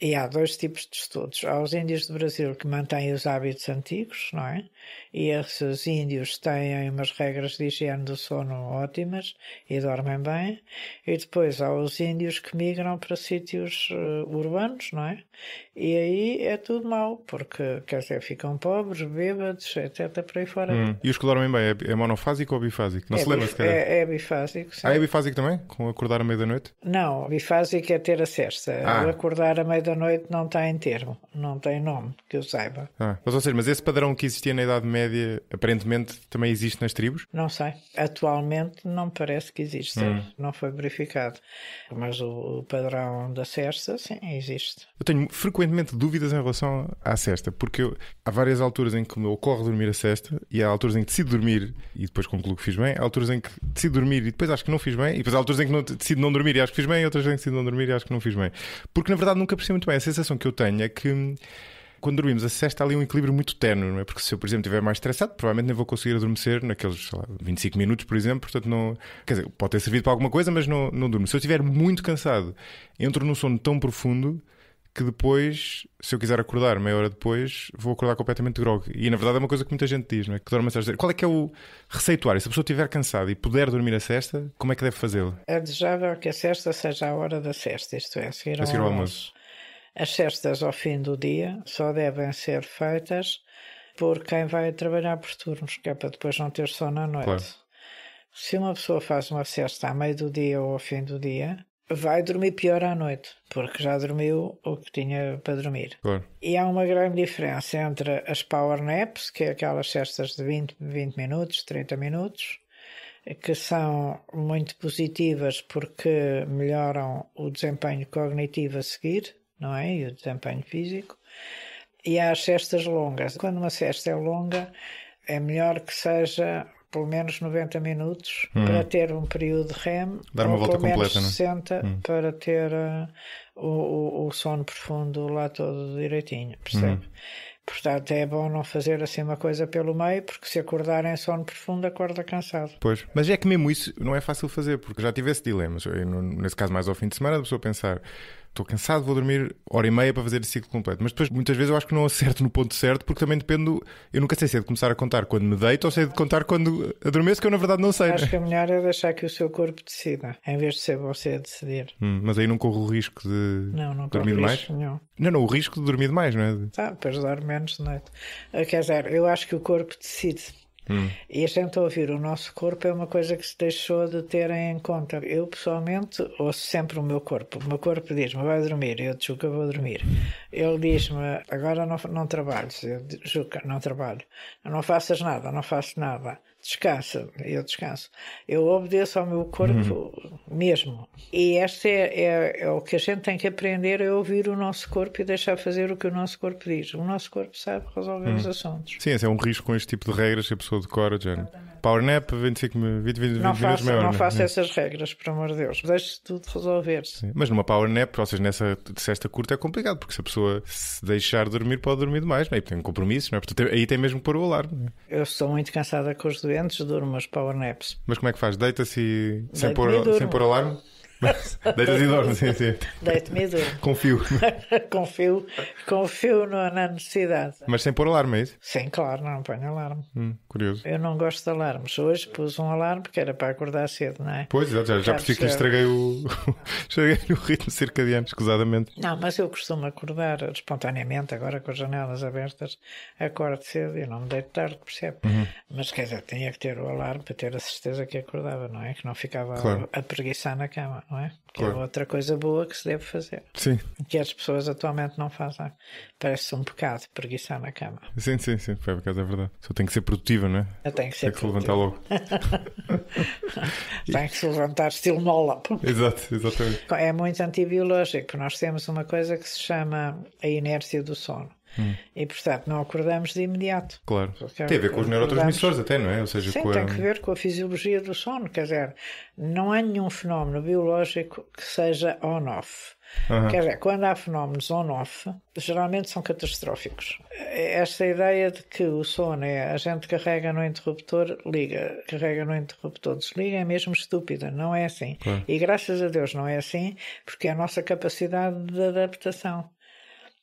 e há dois tipos de estudos. Há os índios do Brasil que mantêm os hábitos antigos, não é? E esses índios têm umas regras de higiene do sono ótimas e dormem bem. E depois há os índios que migram para sítios urbanos, não é? E aí é tudo mau, porque, quer dizer, ficam pobres, bêbados, etc. por aí fora. E os que dormem bem, é monofásico ou bifásico? Não se lembra, se calhar? É bifásico, sim. É bifásico também? Com acordar à meia-da-noite? Não, bifásico é ter a sesta. O acordar à meia-da-noite não tem termo, não tem nome, que eu saiba. Mas, ou seja, mas esse padrão que existia na Idade Média, aparentemente, também existe nas tribos? Não sei. Atualmente não parece que existe. Não foi verificado. Mas o padrão da sesta, sim, existe. Eu tenho frequentemente dúvidas em relação à sesta, porque há várias alturas em que me ocorre dormir a sesta e há alturas em que decido dormir e depois concluo que fiz bem, há alturas em que decido dormir e depois acho que não fiz bem, e depois há alturas em que decido não dormir e acho que fiz bem, e outras em que decido não dormir e acho que não fiz bem. Porque na verdade nunca percebi muito bem. A sensação que eu tenho é que quando dormimos a sesta há ali um equilíbrio muito ténue, não é? Porque se eu, por exemplo, estiver mais estressado, provavelmente nem vou conseguir adormecer naqueles, 25 minutos, por exemplo, portanto não... Quer dizer, pode ter servido para alguma coisa, mas não durmo. Se eu estiver muito cansado, entro num sono tão profundo que depois, se eu quiser acordar meia hora depois, vou acordar completamente grog. E na verdade é uma coisa que muita gente diz, não é? Que dorme a sesta. Qual é que é o receituário? Se a pessoa estiver cansada e puder dormir a sesta, como é que deve fazê-lo? É desejável que a sesta seja a hora da sesta, isto é, a seguir ao almoço. As cestas ao fim do dia só devem ser feitas por quem vai trabalhar por turnos, que é para depois não ter sono à noite. Claro. Se uma pessoa faz uma cesta a meio do dia ou ao fim do dia, vai dormir pior à noite, porque já dormiu o que tinha para dormir. Claro. E há uma grande diferença entre as power naps, que é aquelas cestas de 20 minutos, 30 minutos, que são muito positivas porque melhoram o desempenho cognitivo a seguir, não é? E o desempenho físico. E há as cestas longas. Quando uma cesta é longa, é melhor que seja pelo menos 90 minutos para ter um período de REM, dar uma volta pelo menos completa, 60 para ter o sono profundo lá todo direitinho, percebe? Portanto, é bom não fazer assim uma coisa pelo meio, porque se acordar em sono profundo, acorda cansado. Pois, mas é que mesmo isso não é fácil fazer, porque já tive esse dilema. Nesse caso, mais ao fim de semana, a pessoa pensar: estou cansado, vou dormir hora e meia para fazer esse ciclo completo. Mas depois, muitas vezes, eu acho que não acerto no ponto certo, porque também depende eu nunca sei se é de começar a contar quando me deito ou se é de contar quando adormeço, que eu na verdade não sei. Acho que a melhor é deixar que o seu corpo decida, em vez de ser você a decidir. Mas aí não corro o risco de dormir mais? Nenhum. Não, o risco de dormir demais, não é? Depois dorme menos de noite. Quer dizer, eu acho que o corpo decide. E a gente ouvir o nosso corpo é uma coisa que se deixou de ter em conta. Eu pessoalmente ouço sempre o meu corpo. O meu corpo diz-me: vai dormir. Eu digo que eu vou dormir. Ele diz-me: agora não trabalhes. Eu digo que não trabalho. Não faças nada, não faço nada. Descansa. Eu descanso. Eu obedeço ao meu corpo mesmo. E este é o que a gente tem que aprender, é ouvir o nosso corpo e deixar fazer o que o nosso corpo diz. O nosso corpo sabe resolver os assuntos. Sim, esse é um risco com este tipo de regras que a pessoa decora, já. Power nap, 20 minutos, meia hora. Não faça essas regras, por amor de Deus. Deixe tudo resolver-se. Mas numa power nap, ou seja, nessa cesta curta é complicado, porque se a pessoa se deixar dormir, pode dormir demais, não é? E tem compromissos, não é? Portanto, aí tem mesmo que pôr o alarme. Eu estou muito cansada com os doentes, durmo as power naps. Mas como é que faz? Deita-se sem pôr alarme? Deitas e dormes, sim. Deito-me e durmo. Confio na necessidade. Mas sem pôr alarme, é isso? Sim, claro, não ponho alarme. Curioso. Eu não gosto de alarmes. Hoje pus um alarme porque era para acordar cedo, não é? Pois, já percebi que estraguei o ritmo circadiano, escusadamente. Não, mas eu costumo acordar espontaneamente, agora com as janelas abertas, acordo cedo e não me deito tarde, percebe? Mas quer dizer, tinha que ter o alarme para ter a certeza que acordava, não é? Que não ficava a preguiçar na cama. Não é? Que é outra coisa boa que se deve fazer. Sim. Que as pessoas atualmente não fazem. Parece um pecado preguiçar na cama. Sim, por acaso é verdade. Só tem que ser produtiva, não é? Tem que ser produtiva. Tem que se levantar logo. Tem que se levantar estilo mola. Exatamente. É muito antibiológico, porque nós temos uma coisa que se chama a inércia do sono. E, portanto, não acordamos de imediato. Claro. Tem a ver com os neurotransmissores até, não é? Ou seja, sim, tem que ver com a fisiologia do sono. Quer dizer, não há nenhum fenómeno biológico que seja on-off. Quer dizer, quando há fenómenos on-off, geralmente são catastróficos. Esta ideia de que o sono é a gente carrega no interruptor, liga, carrega no interruptor, desliga, é mesmo estúpida. Não é assim. Claro. E graças a Deus não é assim, porque é a nossa capacidade de adaptação.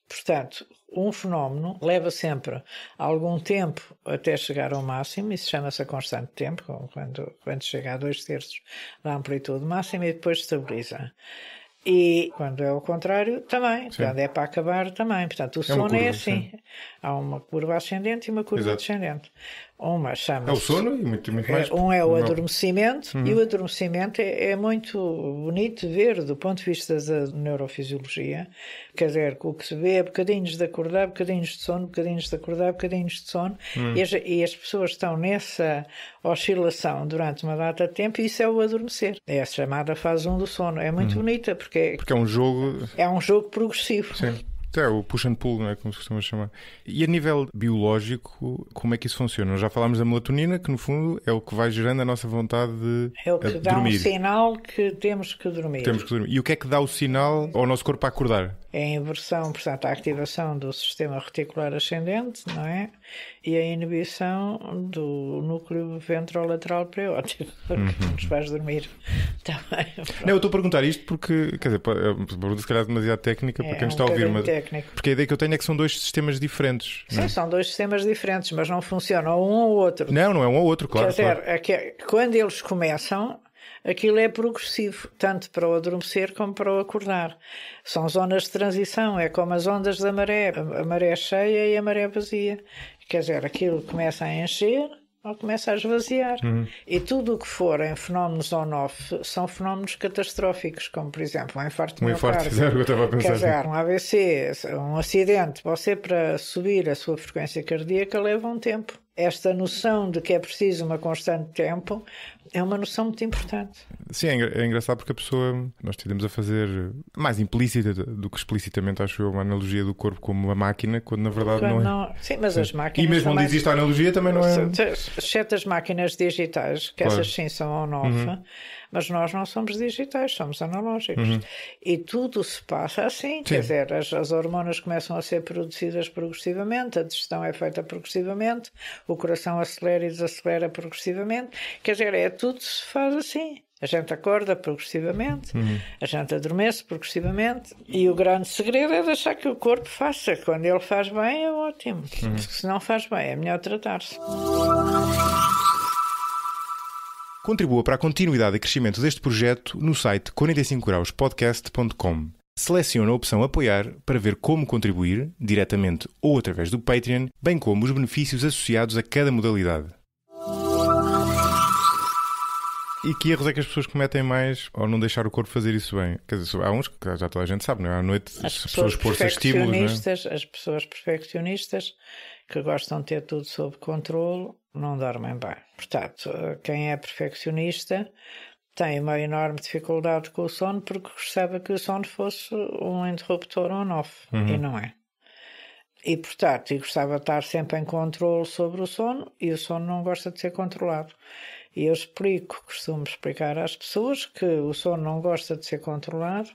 Portanto, um fenómeno leva sempre algum tempo até chegar ao máximo, isso chama-se a constante de tempo, quando chega a 2/3 da amplitude máxima e depois estabiliza. E quando é o contrário, também. Sim. Quando é para acabar, também. Portanto, o sono é assim. Sim. Há uma curva ascendente e uma curva descendente. Uma chama-se... É o sono e muito mais... Um é o adormecimento, e o adormecimento é muito bonito de ver do ponto de vista da neurofisiologia. Quer dizer, o que se vê é bocadinhos de acordar, bocadinhos de sono, bocadinhos de acordar, bocadinhos de sono. E as pessoas estão nessa oscilação durante uma data de tempo e isso é o adormecer. É a chamada fase 1 do sono. É muito bonita porque é um jogo... É um jogo progressivo. Sim. É o push and pull, não é? Como se costuma chamar. E a nível biológico, como é que isso funciona? Nós já falámos da melatonina, que no fundo é o que vai gerando a nossa vontade de é o que dá dormir. Um sinal que temos que dormir. E o que é que dá o sinal ao nosso corpo a acordar? É a inversão, portanto, a ativação do sistema reticular ascendente, não é? E a inibição do núcleo ventrolateral preóptico, que nos faz dormir também. Não, eu estou a perguntar isto porque, quer dizer, é uma pergunta se calhar demasiado técnica para quem nos está a ouvir, mas porque a ideia que eu tenho é que são dois sistemas diferentes. Sim, são dois sistemas diferentes, mas não funcionam um ou outro. Não é um ou outro, claro. Quer dizer, quando eles começam, aquilo é progressivo, tanto para o adormecer como para o acordar. São zonas de transição, é como as ondas da maré, a maré cheia e a maré vazia. Quer dizer, aquilo começa a encher ou começa a esvaziar. E tudo o que for em fenómenos on-off são fenómenos catastróficos, como por exemplo um infarto miocárdio. Quer dizer, um AVC, um acidente. Você, para subir a sua frequência cardíaca, leva um tempo. Esta noção de que é preciso uma constante tempo é uma noção muito importante. Sim, é engraçado porque a pessoa, nós tendemos a fazer mais implícita do que explicitamente, acho eu, uma analogia do corpo como uma máquina, quando na verdade não é. Sim, mas as máquinas. E mesmo onde existe a analogia também não é. Exceto as máquinas digitais, que claro. Essas sim são on-off, mas nós não somos digitais, somos analógicos. E tudo se passa assim, sim. Quer dizer, as hormonas começam a ser produzidas progressivamente, a digestão é feita progressivamente, o coração acelera e desacelera progressivamente. Quer dizer, tudo se faz assim. A gente acorda progressivamente, a gente adormece progressivamente, e o grande segredo é deixar que o corpo faça. Quando ele faz bem, é ótimo. Se não faz bem, é melhor tratar-se. Contribua para a continuidade e crescimento deste projeto no site 45grauspodcast.com. Selecione a opção Apoiar para ver como contribuir, diretamente ou através do Patreon, bem como os benefícios associados a cada modalidade. E que erros é que as pessoas cometem mais ao não deixar o corpo fazer isso bem? Quer dizer, há uns que já toda a gente sabe, não é? À noite as pessoas pôr-se a estímulos, não é? As pessoas perfeccionistas que gostam de ter tudo sob controle não dormem bem. Portanto, quem é perfeccionista tem uma enorme dificuldade com o sono porque gostava que o sono fosse um interruptor on-off e não é. E, portanto, gostava de estar sempre em controle sobre o sono e o sono não gosta de ser controlado. E eu costumo explicar às pessoas que o sono não gosta de ser controlado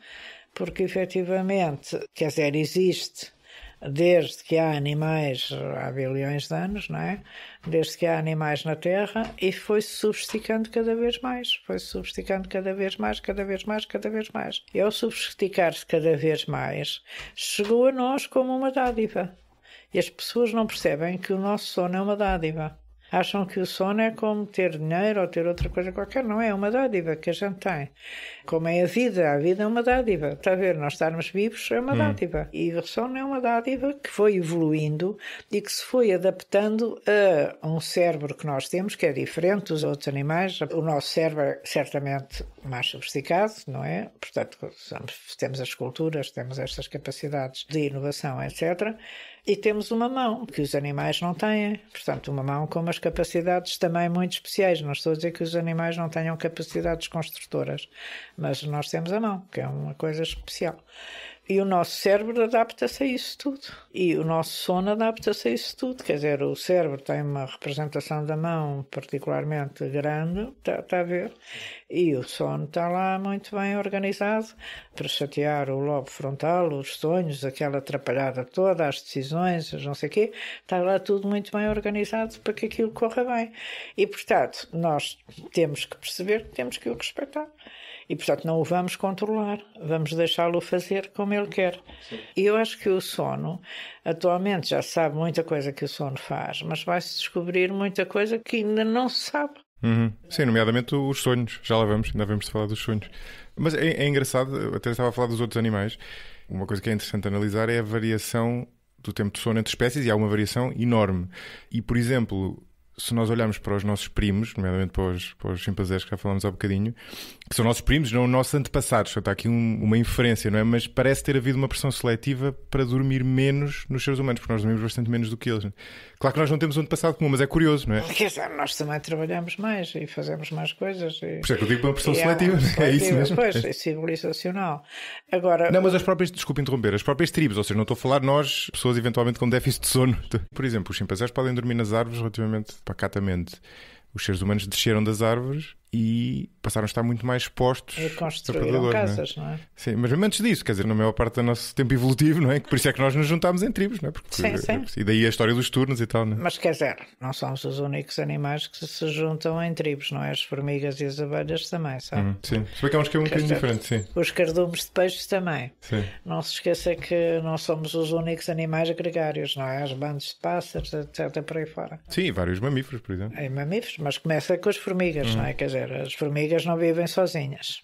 porque, efetivamente, quer dizer, existe desde que há animais, há bilhões de anos, não é? Desde que há animais na Terra e foi-se sofisticando cada vez mais. Foi-se sofisticando cada vez mais, cada vez mais, cada vez mais. E ao sofisticar-se cada vez mais, chegou a nós como uma dádiva. E as pessoas não percebem que o nosso sono é uma dádiva. Acham que o sono é como ter dinheiro ou ter outra coisa qualquer. Não é uma dádiva que a gente tem. Como é a vida é uma dádiva. Está a ver, nós estarmos vivos é uma dádiva. E o sono é uma dádiva que foi evoluindo e que se foi adaptando a um cérebro que nós temos, que é diferente dos outros animais. O nosso cérebro é certamente mais sofisticado, não é? Portanto, temos as culturas, temos estas capacidades de inovação, etc., e temos uma mão, que os animais não têm. Portanto, uma mão com umas capacidades também muito especiais. Não estou a dizer que os animais não tenham capacidades construtoras, mas nós temos a mão, que é uma coisa especial. E o nosso cérebro adapta-se a isso tudo. E o nosso sono adapta-se a isso tudo. Quer dizer, o cérebro tem uma representação da mão particularmente grande, está a ver? E o sono está lá muito bem organizado para chatear o lobo frontal, os sonhos, aquela atrapalhada toda, as decisões, não sei o quê. Está lá tudo muito bem organizado para que aquilo corra bem. E, portanto, nós temos que perceber que temos que o respeitar. E, portanto, não o vamos controlar, vamos deixá-lo fazer como ele quer. Sim. E eu acho que o sono, atualmente já se sabe muita coisa que o sono faz, mas vai-se descobrir muita coisa que ainda não se sabe. Sim, nomeadamente os sonhos, já lá vamos, ainda vamos falar dos sonhos. Mas é engraçado, eu até estava a falar dos outros animais, uma coisa que é interessante analisar é a variação do tempo de sono entre espécies, e há uma variação enorme. E, por exemplo, se nós olharmos para os nossos primos, nomeadamente para os chimpanzés que já falámos há bocadinho, que são nossos primos, não nossos antepassados, está aqui uma inferência, não é? Mas parece ter havido uma pressão seletiva para dormir menos nos seres humanos, porque nós dormimos bastante menos do que eles. Não é? Claro que nós não temos um antepassado comum, mas é curioso, não é? Quer dizer, nós também trabalhamos mais e fazemos mais coisas. Por isso é que eu digo uma pressão seletiva, é isso mesmo. Pois, é civilizacional. Agora... Não, mas as próprias, desculpe interromper, as próprias tribos, ou seja, não estou a falar nós, pessoas eventualmente com déficit de sono. Por exemplo, os chimpanzés podem dormir nas árvores relativamente pacatamente. Os seres humanos desceram das árvores e passaram a estar muito mais expostos E a construíram predadores, casas, não é? Sim, mas mesmo antes disso, quer dizer, na maior parte do nosso tempo evolutivo, não é? Por isso é que nós nos juntámos em tribos, não é? Porque, Sim. E daí a história dos turnos e tal, não é? Mas quer dizer, não somos os únicos animais que se juntam em tribos, não é? As formigas e as abelhas também, sabe? Sim, se bem que é um esquema um bocadinho diferente, sim. Os cardumes de peixes também. Sim. Não se esqueça que não somos os únicos animais gregários, não é? As bandas de pássaros, etc., por aí fora. Sim, vários mamíferos, por exemplo. É mamíferos, mas começa com as formigas, não é? Quer dizer, as formigas não vivem sozinhas.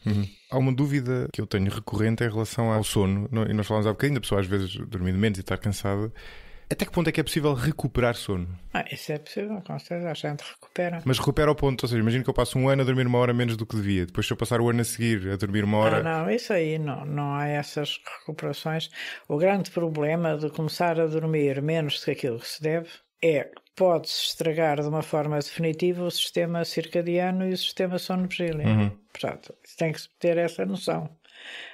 Há uma dúvida que eu tenho recorrente em relação ao sono, e nós falámos há bocadinho, da pessoa às vezes dormir menos e estar cansada. Até que ponto é que é possível recuperar sono? Isso é possível, com certeza, a gente recupera. Mas recupera ao ponto, ou seja, imagino que eu passo um ano a dormir 1 hora menos do que devia. Depois se eu passar o ano a seguir a dormir 1 hora... Não, isso aí não há essas recuperações. O grande problema de começar a dormir menos do que aquilo que se deve é que pode-se estragar de uma forma definitiva o sistema circadiano e o sistema sono-vigília. Portanto, tem que ter essa noção.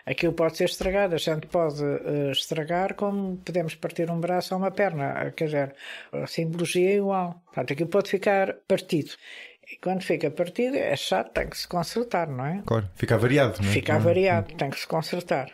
Aquilo pode ser estragado, a gente pode estragar como podemos partir um braço ou uma perna, quer dizer, a simbologia é igual. Portanto, aquilo pode ficar partido. E quando fica partido é chato, tem que se consertar, não é? Claro, fica variado, não é? Fica variado, tem que se consertar.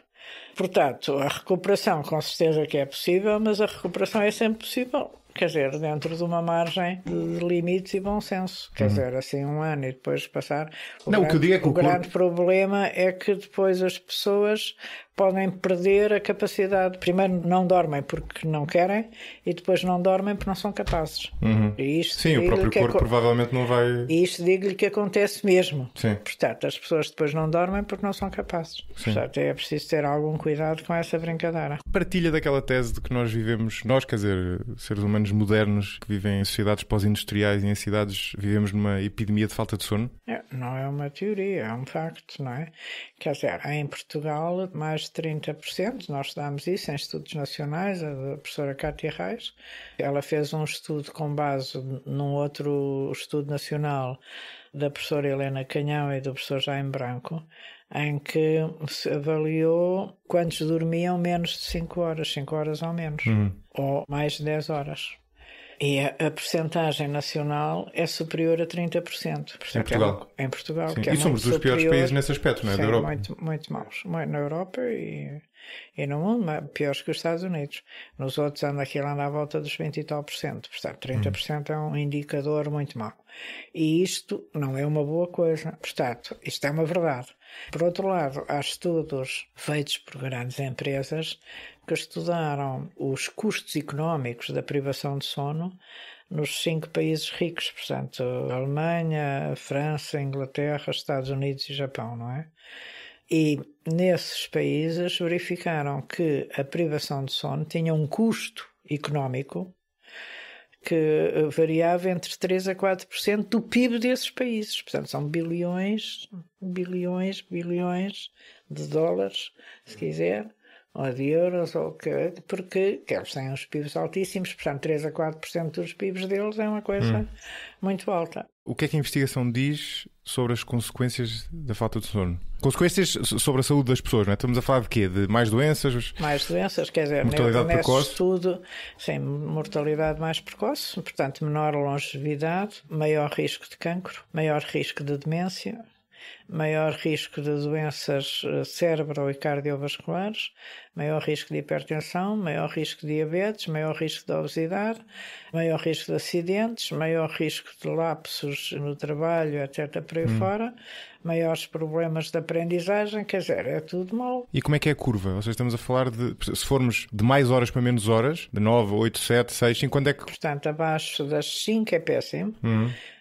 Portanto, a recuperação com certeza que é possível, mas a recuperação é sempre possível. Quer dizer, dentro de uma margem de limites e bom senso. Quer dizer, assim 1 ano e depois passar... O grande problema é que depois as pessoas podem perder a capacidade. Primeiro não dormem porque não querem e depois não dormem porque não são capazes. E isto sim, o próprio corpo provavelmente não vai... E isto digo-lhe que acontece mesmo. Sim. Portanto, as pessoas depois não dormem porque não são capazes. Sim. Portanto, é preciso ter algum cuidado com essa brincadeira. Partilha daquela tese de que nós vivemos, nós, quer dizer, seres humanos modernos que vivem em sociedades pós-industriais e em cidades, vivemos numa epidemia de falta de sono? Não é uma teoria, é um facto, não é? Quer dizer, em Portugal, mais de 30%, nós estudámos isso em estudos nacionais, a professora Cátia Reis, ela fez um estudo com base num outro estudo nacional da professora Helena Canhão e do professor Jaime Branco, em que se avaliou quantos dormiam menos de 5 horas ou menos, ou mais de 10 horas. E a percentagem nacional é superior a 30%. Em Portugal? Em Portugal. Sim. Que é e somos dos piores países nesse aspecto, não é? Sim, da Europa. muito maus. Na Europa e no mundo, piores que os Estados Unidos. Nos outros aquilo anda à volta dos 20 e tal %. Portanto, 30% é um indicador muito mau. E isto não é uma boa coisa. Portanto, isto é uma verdade. Por outro lado, há estudos feitos por grandes empresas que estudaram os custos económicos da privação de sono nos 5 países ricos, portanto, Alemanha, França, Inglaterra, Estados Unidos e Japão, não é? E nesses países verificaram que a privação de sono tinha um custo económico que variava entre 3% a 4% do PIB desses países. Portanto, são bilhões de dólares, se quiser, ou de euros, ou porque eles têm uns PIBs altíssimos, portanto 3% a 4% dos PIBs deles é uma coisa muito alta. O que é que a investigação diz sobre as consequências da falta de sono? Consequências sobre a saúde das pessoas, não é? Estamos a falar de quê? De mais doenças? Mais doenças, quer dizer, mortalidade precoce? Estudo, sim, mortalidade mais precoce, portanto menor longevidade, maior risco de cancro, maior risco de demência, maior risco de doenças cérebro e cardiovasculares, maior risco de hipertensão, maior risco de diabetes, maior risco de obesidade, maior risco de acidentes, maior risco de lapsos no trabalho, etc. por aí fora, maiores problemas de aprendizagem, quer dizer, é tudo mau. E como é que é a curva? Ou seja, estamos a falar de, se formos de mais horas para menos horas, de 9, 8, 7, 6, 5, quando é que... Portanto, abaixo das 5 é péssimo,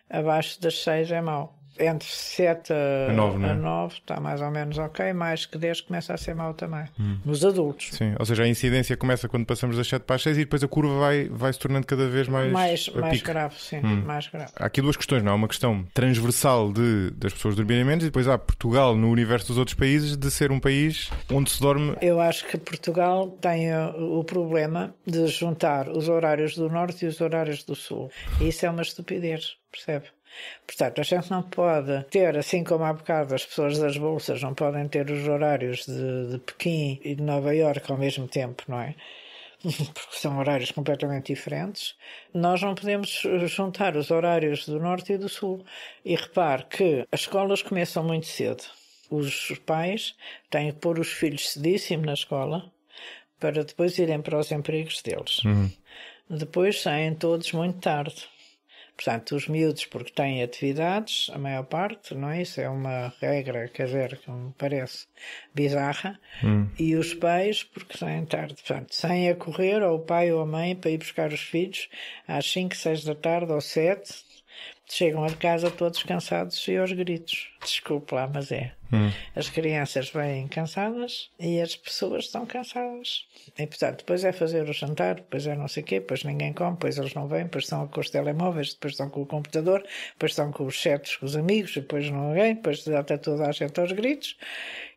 abaixo das 6 é mau. Entre 7 a 9 está mais ou menos ok, mais que 10 começa a ser mau também, nos adultos. Sim, ou seja, a incidência começa quando passamos das 7 para as 6 e depois a curva vai se tornando cada vez mais grave, sim, mais grave. Há aqui duas questões, não? Há uma questão transversal das pessoas dormirem menos e depois há Portugal no universo dos outros países de ser um país onde se dorme... Eu acho que Portugal tem o problema de juntar os horários do Norte e os horários do Sul. E isso é uma estupidez, percebe? Portanto, a gente não pode ter, assim como há bocado as pessoas das bolsas não podem ter os horários de Pequim e de Nova Iorque ao mesmo tempo, não é? porque são horários completamente diferentes, nós não podemos juntar os horários do Norte e do Sul. E repare que as escolas começam muito cedo. Os pais têm que pôr os filhos cedíssimo na escola para depois irem para os empregos deles. Depois saem todos muito tarde. Portanto, os miúdos, porque têm atividades, a maior parte, não é? Isso é uma regra, quer dizer, que me parece bizarra. E os pais, porque saem tarde. Portanto, saem a correr, ou o pai ou a mãe, para ir buscar os filhos às 5, 6 da tarde ou 7. Chegam a casa todos cansados e aos gritos. Desculpe lá, mas é. As crianças vêm cansadas e as pessoas estão cansadas. E, portanto, depois é fazer o jantar, depois é não sei o quê, depois ninguém come, depois eles não vêm, depois estão com os telemóveis, depois estão com o computador, depois estão com os chats com os amigos, depois não vêm, depois está toda a gente aos gritos.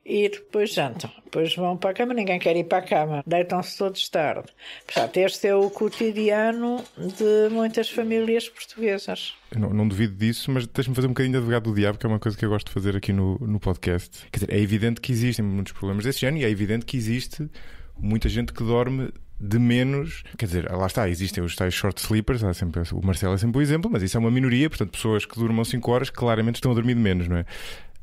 E depois jantam, depois vão para a cama, ninguém quer ir para a cama, deitam-se todos tarde. Portanto, este é o cotidiano de muitas famílias portuguesas. Eu não duvido disso, mas deixa-me fazer um bocadinho de advogado do diabo, que é uma coisa que eu gosto de fazer aqui no podcast. Quer dizer, é evidente que existem muitos problemas desse género e é evidente que existe muita gente que dorme de menos. Quer dizer, lá está, existem os tais short sleepers, o Marcelo é sempre o exemplo, mas isso é uma minoria, portanto, pessoas que durmam 5 horas claramente estão a dormir de menos, não é?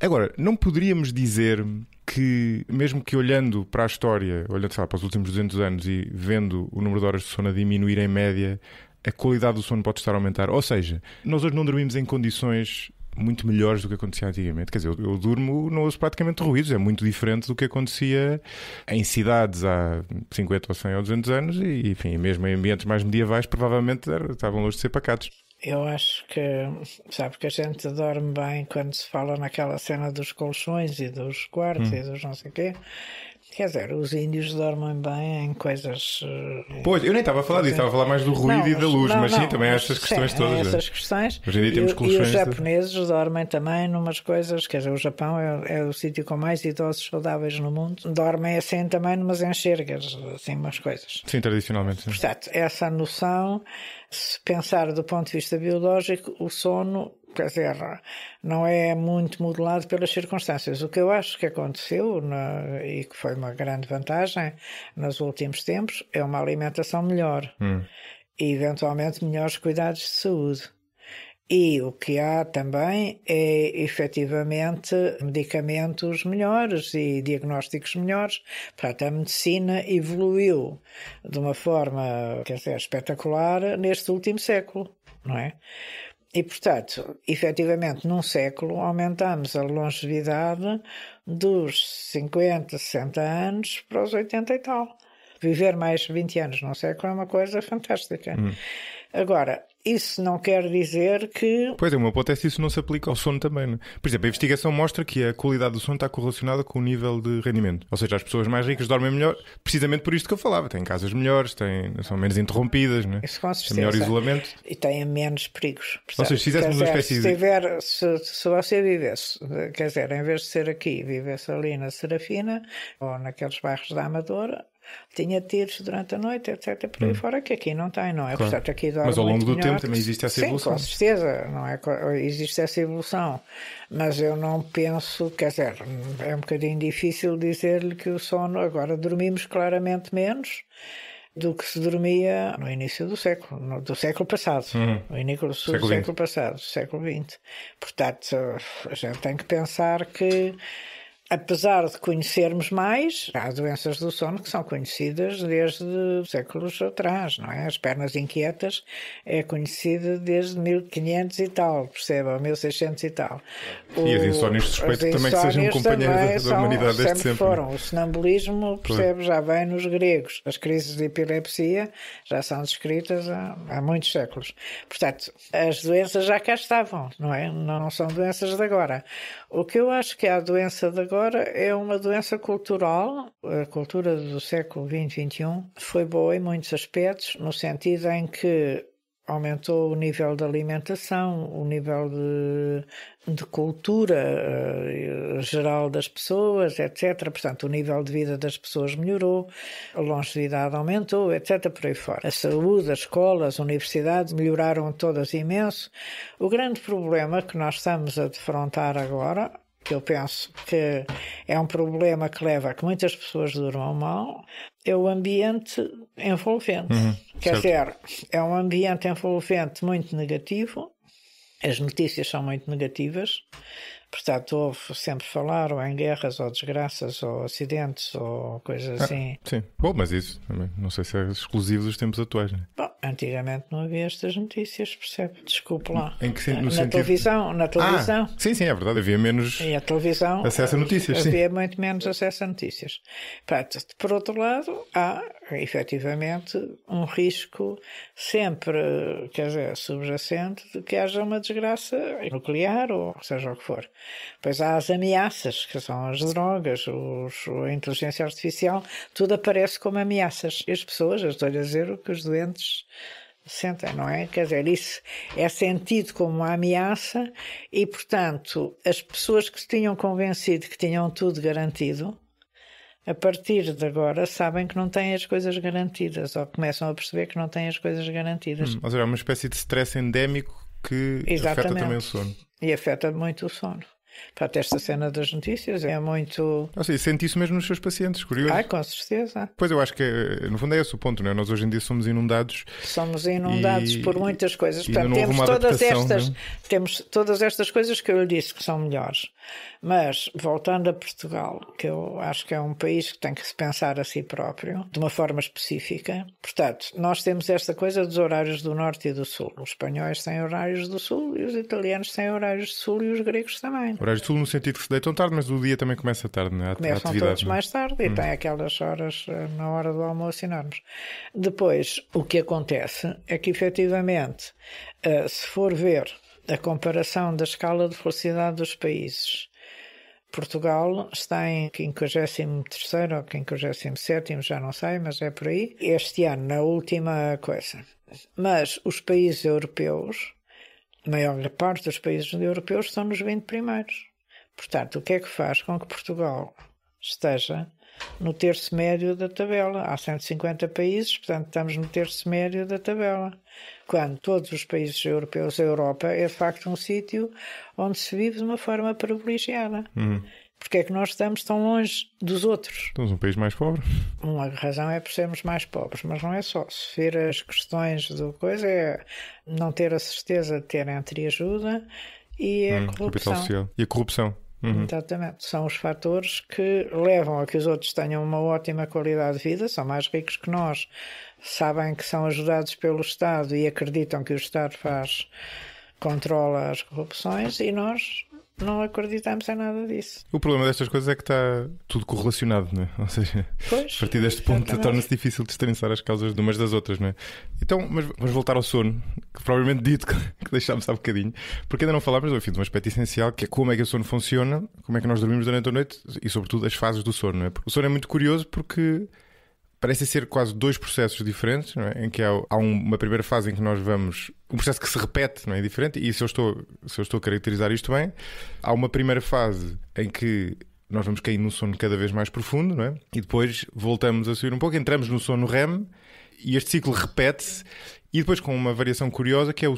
Agora, não poderíamos dizer que, mesmo que olhando para a história, olhando, sei lá, para os últimos 200 anos e vendo o número de horas de sono a diminuir em média, a qualidade do sono pode estar a aumentar? Ou seja, nós hoje não dormimos em condições muito melhores do que acontecia antigamente. Quer dizer, eu durmo, não ouço praticamente ruídos, é muito diferente do que acontecia em cidades há 50 ou 100 ou 200 anos e, enfim, mesmo em ambientes mais medievais, provavelmente estavam longe de ser pacatos. Eu acho que, sabe, que a gente dorme bem quando se fala naquela cena dos colchões e dos quartos e dos não sei o quê. Quer dizer, os índios dormem bem em coisas... Pois, eu nem estava a falar disso, estava a falar mais do ruído e da luz, mas sim, também há estas questões todas. Essas questões. Hoje em dia temos colchões. E os japoneses dormem também numas coisas, quer dizer, o Japão é o sítio com mais idosos saudáveis no mundo. Dormem assim também numas enxergas, assim, umas coisas. Sim, tradicionalmente. Sim. Portanto, essa noção, se pensar do ponto de vista biológico, o sono... Quer dizer, não é muito modelado pelas circunstâncias. O que eu acho que aconteceu, e que foi uma grande vantagem nos últimos tempos, é uma alimentação melhor. E, eventualmente, melhores cuidados de saúde. E o que há também é, efetivamente, medicamentos melhores e diagnósticos melhores. Portanto, a medicina evoluiu de uma forma, quer dizer, espetacular neste último século, não é? E, portanto, efetivamente, num século, aumentamos a longevidade dos 50, 60 anos para os 80 e tal. Viver mais 20 anos num século é uma coisa fantástica. Agora, isso não quer dizer que... Pois é, o meu ponto é se isso não se aplica ao sono também, não é? Por exemplo, a investigação mostra que a qualidade do sono está correlacionada com o nível de rendimento. Ou seja, as pessoas mais ricas dormem melhor, precisamente por isto que eu falava. Têm casas melhores, são menos interrompidas, não é? Isso com certeza. Tem melhor isolamento. E têm menos perigos. Ou seja, se fizéssemos uma espécie de... Se você vivesse, quer dizer, em vez de ser aqui, vivesse ali na Serafina, ou naqueles bairros da Amadora, tinha tiros durante a noite, etc. Por aí fora, que aqui não tem, não é? Claro. Portanto, aqui dorme. Mas ao longo do melhor, tempo também existe essa evolução. Sim, com certeza, não é? Existe essa evolução. Mas eu não penso, quer dizer, é um bocadinho difícil dizer-lhe que o sono, agora dormimos claramente menos do que se dormia no início do século passado, no início do século passado, do século XX. Portanto, a gente tem que pensar que, apesar de conhecermos mais, há doenças do sono que são conhecidas desde séculos atrás, não é? As pernas inquietas é conhecida desde 1500 e tal, perceba, 1600 e tal. E as insónias suspeito também que sejam companheiros da humanidade desde sempre. Foram. O sonambulismo, percebe, já vem nos gregos. As crises de epilepsia já são descritas há muitos séculos. Portanto, as doenças já cá estavam, não é? Não são doenças de agora. O que eu acho que é a doença de agora é uma doença cultural. A cultura do século XX e XXI foi boa em muitos aspectos, no sentido em que aumentou o nível de alimentação, o nível de cultura geral das pessoas, etc. Portanto, o nível de vida das pessoas melhorou, a longevidade aumentou, etc. Por aí fora. A saúde, as escolas, as universidades melhoraram todas imenso. O grande problema que nós estamos a defrontar agora que eu penso que é um problema que leva a que muitas pessoas durmam mal, é o ambiente envolvente. Quer dizer, é um ambiente envolvente muito negativo, as notícias são muito negativas, portanto ouve sempre falar ou em guerras ou desgraças ou acidentes ou coisas assim. Sim, bom, mas isso também não sei se é exclusivo dos tempos atuais, não é? Bom, antigamente não havia estas notícias, percebe? Desculpe lá. Em que, no na sentido... televisão, na televisão. Sim, é verdade, havia menos e a televisão, acesso a notícias. Havia muito menos acesso a notícias. Portanto, por outro lado, há efetivamente um risco sempre, quer dizer, subjacente de que haja uma desgraça nuclear ou seja o que for. Pois há as ameaças, que são as drogas, a inteligência artificial, tudo aparece como ameaças. E as pessoas, eu estou-lhe a dizer o que os doentes sentem, não é? Quer dizer, isso é sentido como uma ameaça e, portanto, as pessoas que se tinham convencido que tinham tudo garantido, a partir de agora sabem que não têm as coisas garantidas ou começam a perceber que não têm as coisas garantidas. Ou seja, é uma espécie de stress endémico que afeta também o sono. E afeta muito o sono. Portanto, esta cena das notícias é muito... Ou seja, sente isso mesmo nos seus pacientes, curioso. Com certeza. Pois eu acho que, no fundo, é esse o ponto, não é? Nós hoje em dia somos inundados. Por muitas coisas. Portanto, temos todas estas coisas que eu lhe disse que são melhores. Mas, voltando a Portugal, que eu acho que é um país que tem que se pensar a si próprio, de uma forma específica. Portanto, nós temos esta coisa dos horários do Norte e do Sul. Os espanhóis têm horários do Sul e os italianos têm horários do Sul e os gregos também. Horários do Sul no sentido que se deitam tarde, mas o dia também começa tarde, não é? Começam todos mais tarde e têm aquelas horas na hora do almoço enormes. Depois, o que acontece é que, efetivamente, se for ver a comparação da escala de velocidade dos países, Portugal está em 53º ou 57º, já não sei, mas é por aí. Este ano, na última coisa. Mas os países europeus, a maior parte dos países europeus estão nos 20 primeiros. Portanto, o que é que faz com que Portugal esteja no terço médio da tabela? Há 150 países, portanto estamos no terço médio da tabela. Quando todos os países europeus, a Europa, é de facto um sítio onde se vive de uma forma privilegiada. Porque é que nós estamos tão longe dos outros? Estamos um país mais pobre. Uma razão é por sermos mais pobres, mas não é só. Se vir as questões do coisa, é não ter a certeza de ter entreajuda e a corrupção. Capital social. E a corrupção. Exatamente. São os fatores que levam a que os outros tenham uma ótima qualidade de vida, são mais ricos que nós, sabem que são ajudados pelo Estado e acreditam que o Estado controla as corrupções e nós não acreditamos em nada disso. O problema destas coisas é que está tudo correlacionado, não é? Ou seja, a partir deste ponto torna-se difícil distanciar as causas de umas das outras, não é? Então, mas vamos voltar ao sono, que provavelmente dito que deixámos há bocadinho, porque ainda não falámos, enfim, de um aspecto essencial, que é como é que o sono funciona, como é que nós dormimos durante a noite e, sobretudo, as fases do sono, não é? O sono é muito curioso porque parecem ser quase dois processos diferentes, não é? Em que há uma primeira fase em que nós vamos... Um processo que se repete, não é? Diferente. E se eu estou a caracterizar isto bem, há uma primeira fase em que nós vamos cair num sono cada vez mais profundo, não é? E depois voltamos a subir um pouco, entramos no sono REM e este ciclo repete-se. E depois com uma variação curiosa que é o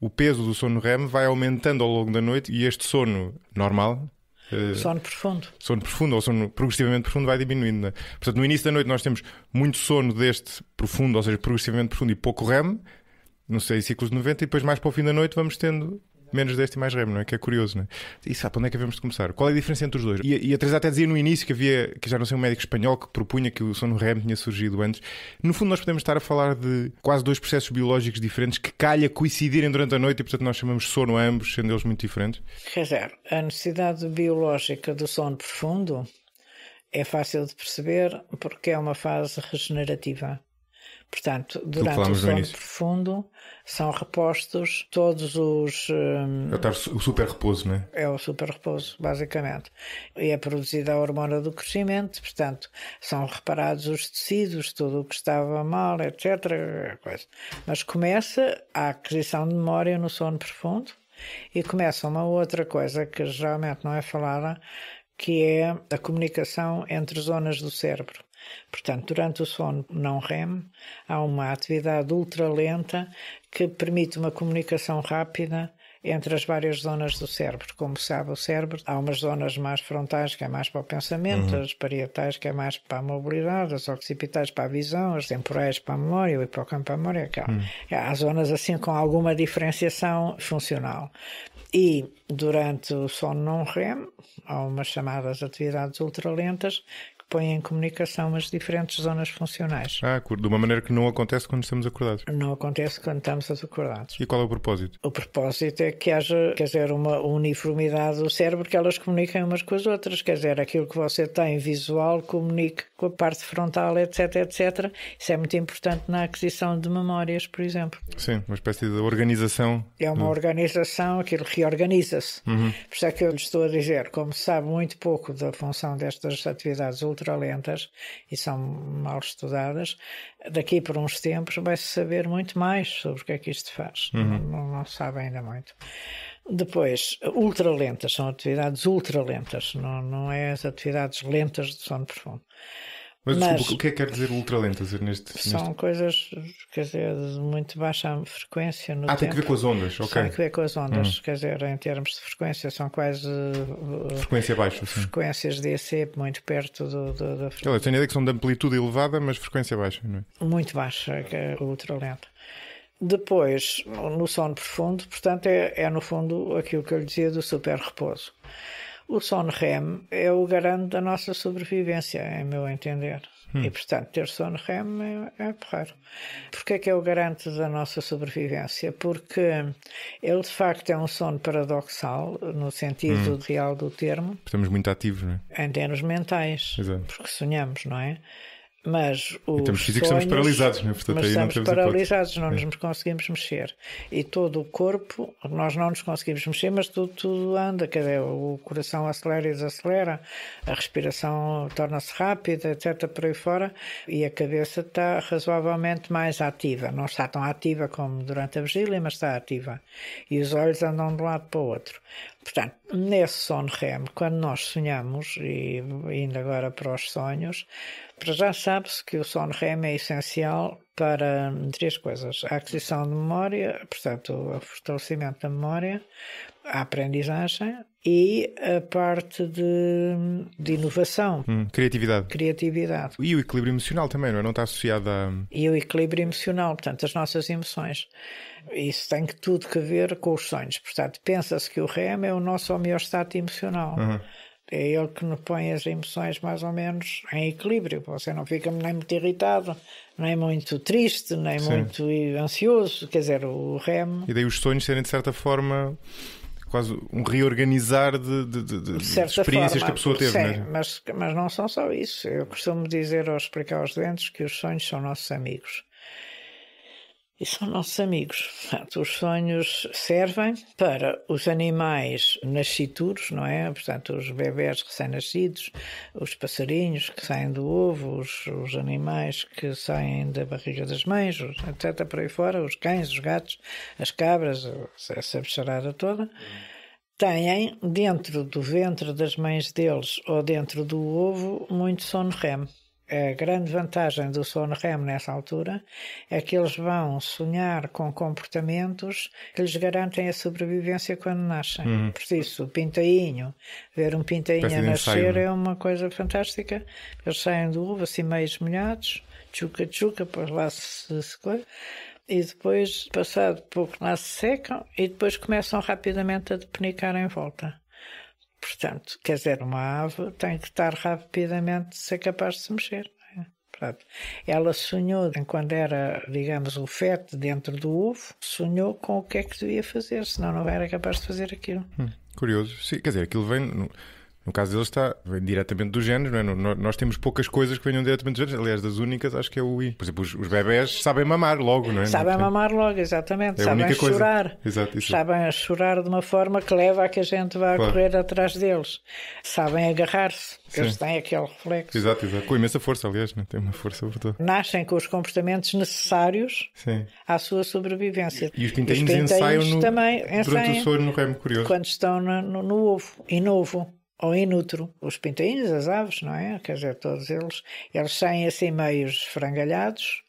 peso do sono REM vai aumentando ao longo da noite e este sono normal... Sono profundo. Sono profundo ou sono progressivamente profundo vai diminuindo, né? Portanto, no início da noite nós temos muito sono deste profundo, ou seja, progressivamente profundo e pouco REM, não sei, ciclos de 90, e depois mais para o fim da noite vamos tendo menos deste e mais REM, não é? Que é curioso, não é? E sabe, onde é que havemos de começar? Qual é a diferença entre os dois? E a Teresa até dizia no início que já não sei, um médico espanhol que propunha que o sono REM tinha surgido antes. No fundo nós podemos estar a falar de quase dois processos biológicos diferentes que calha coincidirem durante a noite e portanto nós chamamos sono a ambos, sendo eles muito diferentes. Quer dizer, a necessidade biológica do sono profundo é fácil de perceber porque é uma fase regenerativa. Portanto, durante o sono profundo são repostos todos os... É o super repouso, não é? É o super repouso, basicamente. E é produzida a hormona do crescimento, portanto, são reparados os tecidos, tudo o que estava mal, etc. Mas começa a aquisição de memória no sono profundo e começa uma outra coisa que geralmente não é falada, que é a comunicação entre zonas do cérebro. Portanto, durante o sono não REM, há uma atividade ultralenta que permite uma comunicação rápida entre as várias zonas do cérebro. Como sabe, o cérebro, há umas zonas mais frontais que é mais para o pensamento, as parietais que é mais para a mobilidade, as occipitais para a visão, as temporais para a memória, o hipocampo para a memória. Há zonas assim com alguma diferenciação funcional. E durante o sono não REM, há umas chamadas atividades ultralentas põe em comunicação as diferentes zonas funcionais. De uma maneira que não acontece quando estamos acordados. Não acontece quando estamos acordados. E qual é o propósito? O propósito é que haja, quer dizer, uma uniformidade do cérebro, que elas comuniquem umas com as outras. Quer dizer, aquilo que você tem visual comunique com a parte frontal, etc, etc. Isso é muito importante na aquisição de memórias, por exemplo. Sim, uma espécie de organização. É uma organização, aquilo reorganiza-se. Por isso é que eu lhe estou a dizer, como sabe muito pouco da função destas atividades ultralentas e são mal estudadas, daqui por uns tempos vai-se saber muito mais sobre o que é que isto faz. Não se sabe ainda muito. Depois, ultralentas, são atividades ultralentas, não é as atividades lentas do sono profundo. Mas desculpa, o que é que quer dizer ultralentas São coisas, quer dizer, de muito baixa frequência no tempo. Tem que ver com as ondas, ok. Tem que ver com as ondas, quer dizer, em termos de frequência, são quase frequência baixa, frequências de EC muito perto da frequência. Eu tenho a ideia que são de amplitude elevada, mas frequência baixa, não é? Muito baixa, que é ultralenta. Depois, no sono profundo, portanto, é no fundo aquilo que eu lhe dizia do super repouso. O sono REM é o garante da nossa sobrevivência, em meu entender. E, portanto, ter sono REM é porreiro. Porquê é que é o garante da nossa sobrevivência? Porque ele, de facto, é um sono paradoxal, no sentido real do termo. Estamos muito ativos, não é? Em termos mentais. Exato. Porque sonhamos, não é? Mas os temos físicos sonhos, estamos paralisados, não é? Portanto, mas aí estamos não paralisados, não nos conseguimos mexer. E todo o corpo, nós não nos conseguimos mexer, mas tudo anda. Quer dizer, o coração acelera e desacelera, a respiração torna-se rápida, etc. por aí fora, e a cabeça está razoavelmente mais ativa. Não está tão ativa como durante a vigília, mas está ativa. E os olhos andam de um lado para o outro. Portanto, nesse sono REM, quando nós sonhamos, e indo agora para os sonhos, para já sabe-se que o sono REM é essencial para três coisas: a aquisição de memória, portanto, o fortalecimento da memória, a aprendizagem e a parte de inovação. Criatividade. E o equilíbrio emocional também, não é? Não está associado a... E o equilíbrio emocional, portanto, as nossas emoções. Isso tem tudo a ver com os sonhos. Portanto, pensa-se que o REM é o nosso homeostato emocional. É ele que nos põe as emoções mais ou menos em equilíbrio. Você não fica nem muito irritado, nem muito triste, nem muito ansioso. Quer dizer, o REM... E daí os sonhos serem, de certa forma, quase um reorganizar de experiências que a pessoa teve. Sim, mas não são só isso. Eu costumo dizer ou explicar aos doentes que os sonhos são nossos amigos. E são nossos amigos. Portanto, os sonhos servem para os animais nascituros, não é? Portanto, os bebés recém-nascidos, os passarinhos que saem do ovo, os animais que saem da barriga das mães, etc. por aí fora, os cães, os gatos, as cabras, essa bicharada toda, têm dentro do ventre das mães deles ou dentro do ovo muito sono REM. A grande vantagem do sono REM nessa altura é que eles vão sonhar com comportamentos que lhes garantem a sobrevivência quando nascem. Por isso, o pintainho, ver um pintainho a nascer é uma coisa fantástica. Eles saem do ovo assim meio molhados, tchuca, depois lá se e depois, passado pouco, lá se secam e depois começam rapidamente a depenicar em volta. Portanto, quer dizer, uma ave tem que estar rapidamente ser capaz de se mexer. Não é? Portanto, ela sonhou, enquanto era, digamos, o feto dentro do ovo, sonhou com o que é que devia fazer, senão não era capaz de fazer aquilo. Curioso. Sim, quer dizer, aquilo vem... No caso deles vem diretamente dos genes, não é? Nós temos poucas coisas que venham diretamente dos genes. Aliás, das únicas, acho que é o I. Por exemplo, os bebés sabem mamar logo, não é? Sabem mamar logo, exatamente. É sabem chorar. Exato, sabem chorar de uma forma que leva a que a gente vá correr atrás deles. Sabem agarrar-se. Eles têm aquele reflexo. Exato. Com imensa força, aliás, não é? Tem uma força brutal. Nascem com os comportamentos necessários à sua sobrevivência. E os pintainhos ensaiam também durante o sono no REM, curioso. Quando estão no ovo, inovo. Ou inútero. Os pintainhos, as aves, não é? Quer dizer, todos eles saem assim meio esfrangalhados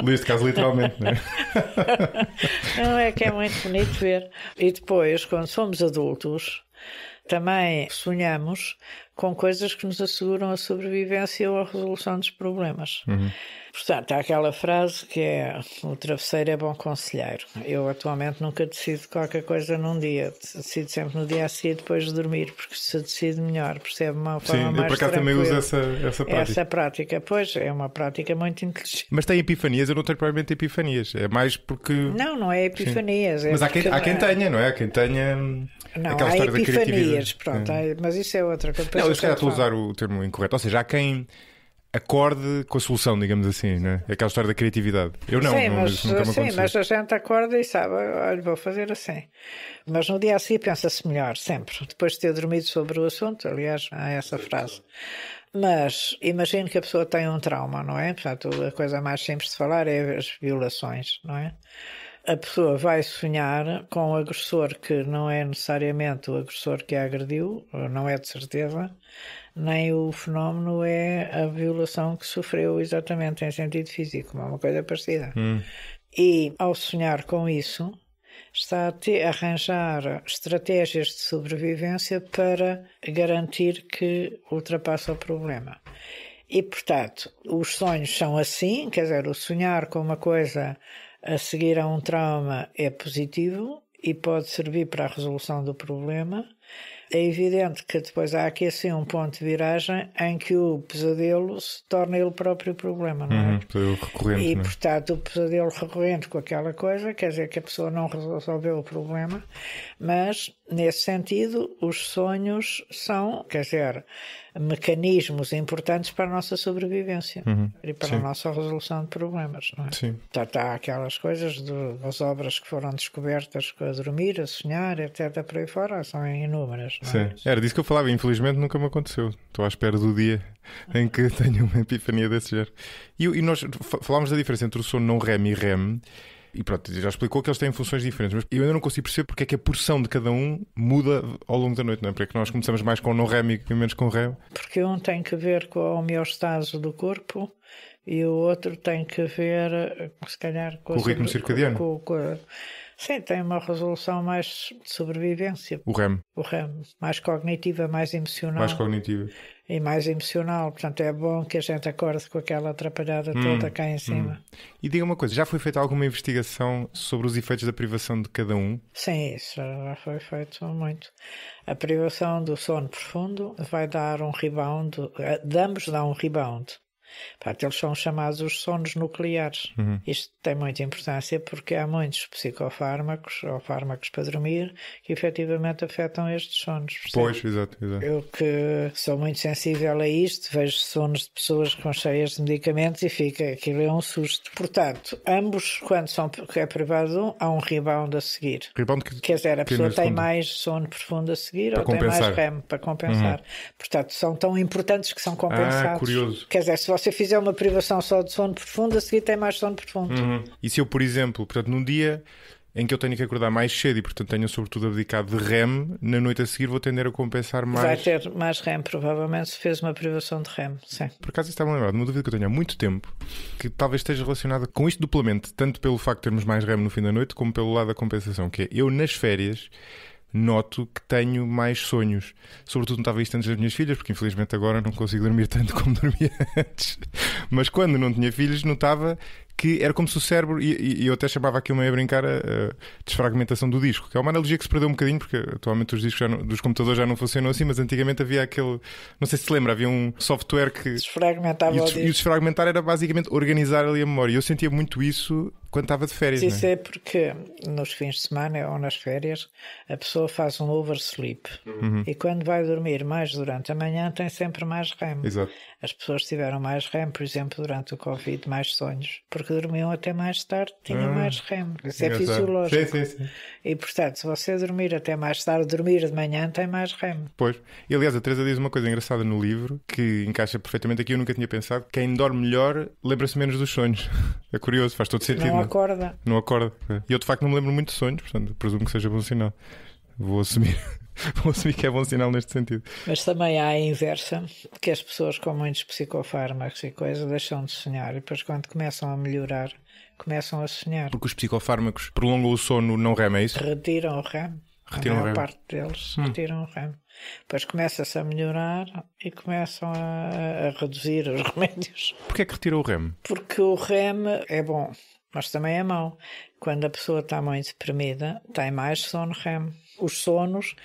Neste caso, literalmente, não é? Não é que é muito bonito ver. E depois, quando somos adultos, também sonhamos com coisas que nos asseguram a sobrevivência ou a resolução dos problemas. Portanto, há aquela frase que é: o travesseiro é bom conselheiro. Eu atualmente nunca decido qualquer coisa num dia, decido sempre no dia a seguir depois de dormir, porque se decide melhor, percebe uma forma mais tranquila. Sim, eu por acaso também uso essa prática. Essa prática, pois, é uma prática muito inteligente. Mas tem epifanias? Eu não tenho provavelmente epifanias, é mais porque... Não é epifanias. É mas há quem tenha, não é? Há quem tenha... Não, aquela há história epifanias, da criatividade. Pronto, mas isso é outra coisa. Não, eu se calhar estou a usar o termo incorreto. Ou seja, há quem acorde com a solução, digamos assim, não é? É aquela história da criatividade. Eu não, sim, nunca me aconteceu. Mas a gente acorda e sabe, olha, vou fazer assim. Mas no dia a seguir pensa-se melhor, sempre. Depois de ter dormido sobre o assunto, aliás, há essa frase. Mas imagino que a pessoa tem um trauma, não é? Portanto, a coisa mais simples de falar é as violações, não é? A pessoa vai sonhar com um agressor que não é necessariamente o agressor que a agrediu, não é de certeza, nem o fenómeno é a violação que sofreu exatamente em sentido físico, é uma coisa parecida. E ao sonhar com isso, está a arranjar estratégias de sobrevivência para garantir que ultrapassa o problema. E, portanto, os sonhos são assim, quer dizer, o sonhar com uma coisa a seguir a um trauma é positivo e pode servir para a resolução do problema. É evidente que depois há aqui assim um ponto de viragem em que o pesadelo se torna ele próprio problema, não é? Recorrente, e, não é? portanto, o pesadelo recorrente com aquela coisa quer dizer que a pessoa não resolveu o problema, mas, nesse sentido, os sonhos são, quer dizer, mecanismos importantes para a nossa sobrevivência e para a nossa resolução de problemas, não é? Sim. Portanto, há aquelas coisas das obras que foram descobertas a dormir, a sonhar, etc. por aí fora, são inúmeras. Não é? Sim. Era disso que eu falava, infelizmente nunca me aconteceu. Estou à espera do dia em que tenho uma epifania desse género. E nós falámos da diferença entre o sono não REM e REM. E pronto, já explicou que eles têm funções diferentes, mas eu ainda não consigo perceber porque é que a porção de cada um muda ao longo da noite, não é? Porque é que nós começamos mais com não REM e menos com REM? Porque um tem que ver com a homeostase do corpo e o outro tem que ver, se calhar, com o ritmo circadiano. Sim, tem uma resolução mais de sobrevivência. O REM. O REM, mais cognitiva, mais emocional. Mais cognitiva. E mais emocional, portanto é bom que a gente acorde com aquela atrapalhada toda cá em cima. E diga uma coisa, já foi feita alguma investigação sobre os efeitos da privação de cada um? Sim, isso já foi feito muito. A privação do sono profundo vai dar um rebound, de ambos dá um rebound. Portanto, eles são chamados os sonos nucleares. Isto tem muita importância porque há muitos psicofármacos ou fármacos para dormir que efetivamente afetam estes sonos. Pois, exato. Eu que sou muito sensível a isto, vejo sonos de pessoas com cheias de medicamentos e aquilo é um susto. Portanto, ambos, quando é privado, há um rebound a seguir. Rebound quer dizer, a pessoa tem mais sono profundo a seguir ou tem mais REM para compensar. Portanto, são tão importantes que são compensados. Curioso. Quer dizer, se você fizer uma privação só de sono profundo, a seguir tem mais sono profundo. E se eu, por exemplo, portanto, num dia em que eu tenho que acordar mais cedo e, portanto, tenho sobretudo abdicado de REM, na noite a seguir vou tender a compensar mais... Vai ter mais REM, provavelmente, se fez uma privação de REM, sim. Por acaso estava a lembrar de uma dúvida que eu tenho há muito tempo, que talvez esteja relacionada com isto duplamente, tanto pelo facto de termos mais REM no fim da noite, como pelo lado da compensação, que é, eu nas férias noto que tenho mais sonhos. Sobretudo notava isto antes das minhas filhas, porque infelizmente agora não consigo dormir tanto como dormia antes. Mas quando não tinha filhos notava que era como se o cérebro, e eu até chamava aquilo meio a brincar a desfragmentação do disco, que é uma analogia que se perdeu um bocadinho, porque atualmente os discos dos computadores já não funcionam assim, mas antigamente havia aquele, não sei se lembra, havia um software que desfragmentava o disco. E o desfragmentar era basicamente organizar ali a memória. Eu sentia muito isso quando estava de férias. Isso é porque nos fins de semana ou nas férias a pessoa faz um oversleep e quando vai dormir mais durante a manhã tem sempre mais REM. Exato. As pessoas tiveram mais REM, por exemplo, durante o Covid, mais sonhos, porque dormiam até mais tarde, tinham mais REM. Isso é fisiológico. Sim. E, portanto, se você dormir até mais tarde, dormir de manhã, tem mais REM. Pois. E, aliás, a Teresa diz uma coisa engraçada no livro, que encaixa perfeitamente aqui, eu nunca tinha pensado. Quem dorme melhor lembra-se menos dos sonhos. É curioso, faz todo sentido. Não acorda. Não acorda. E eu, de facto, não me lembro muito de sonhos, portanto, presumo que seja bom sinal. Vou assumir. Vamos assumir que é bom sinal neste sentido. Mas também há a inversa, que as pessoas com muitos psicofármacos e coisas deixam de sonhar e depois quando começam a melhorar, começam a sonhar. Porque os psicofármacos prolongam o sono não REM, é isso? Retiram o REM. A maior parte deles retiram o REM. Depois começa-se a melhorar e começam a reduzir os remédios. Porquê é que retirou o REM? Porque o REM é bom, mas também é mau. Quando a pessoa está muito deprimida, tem mais sono REM. Os sonos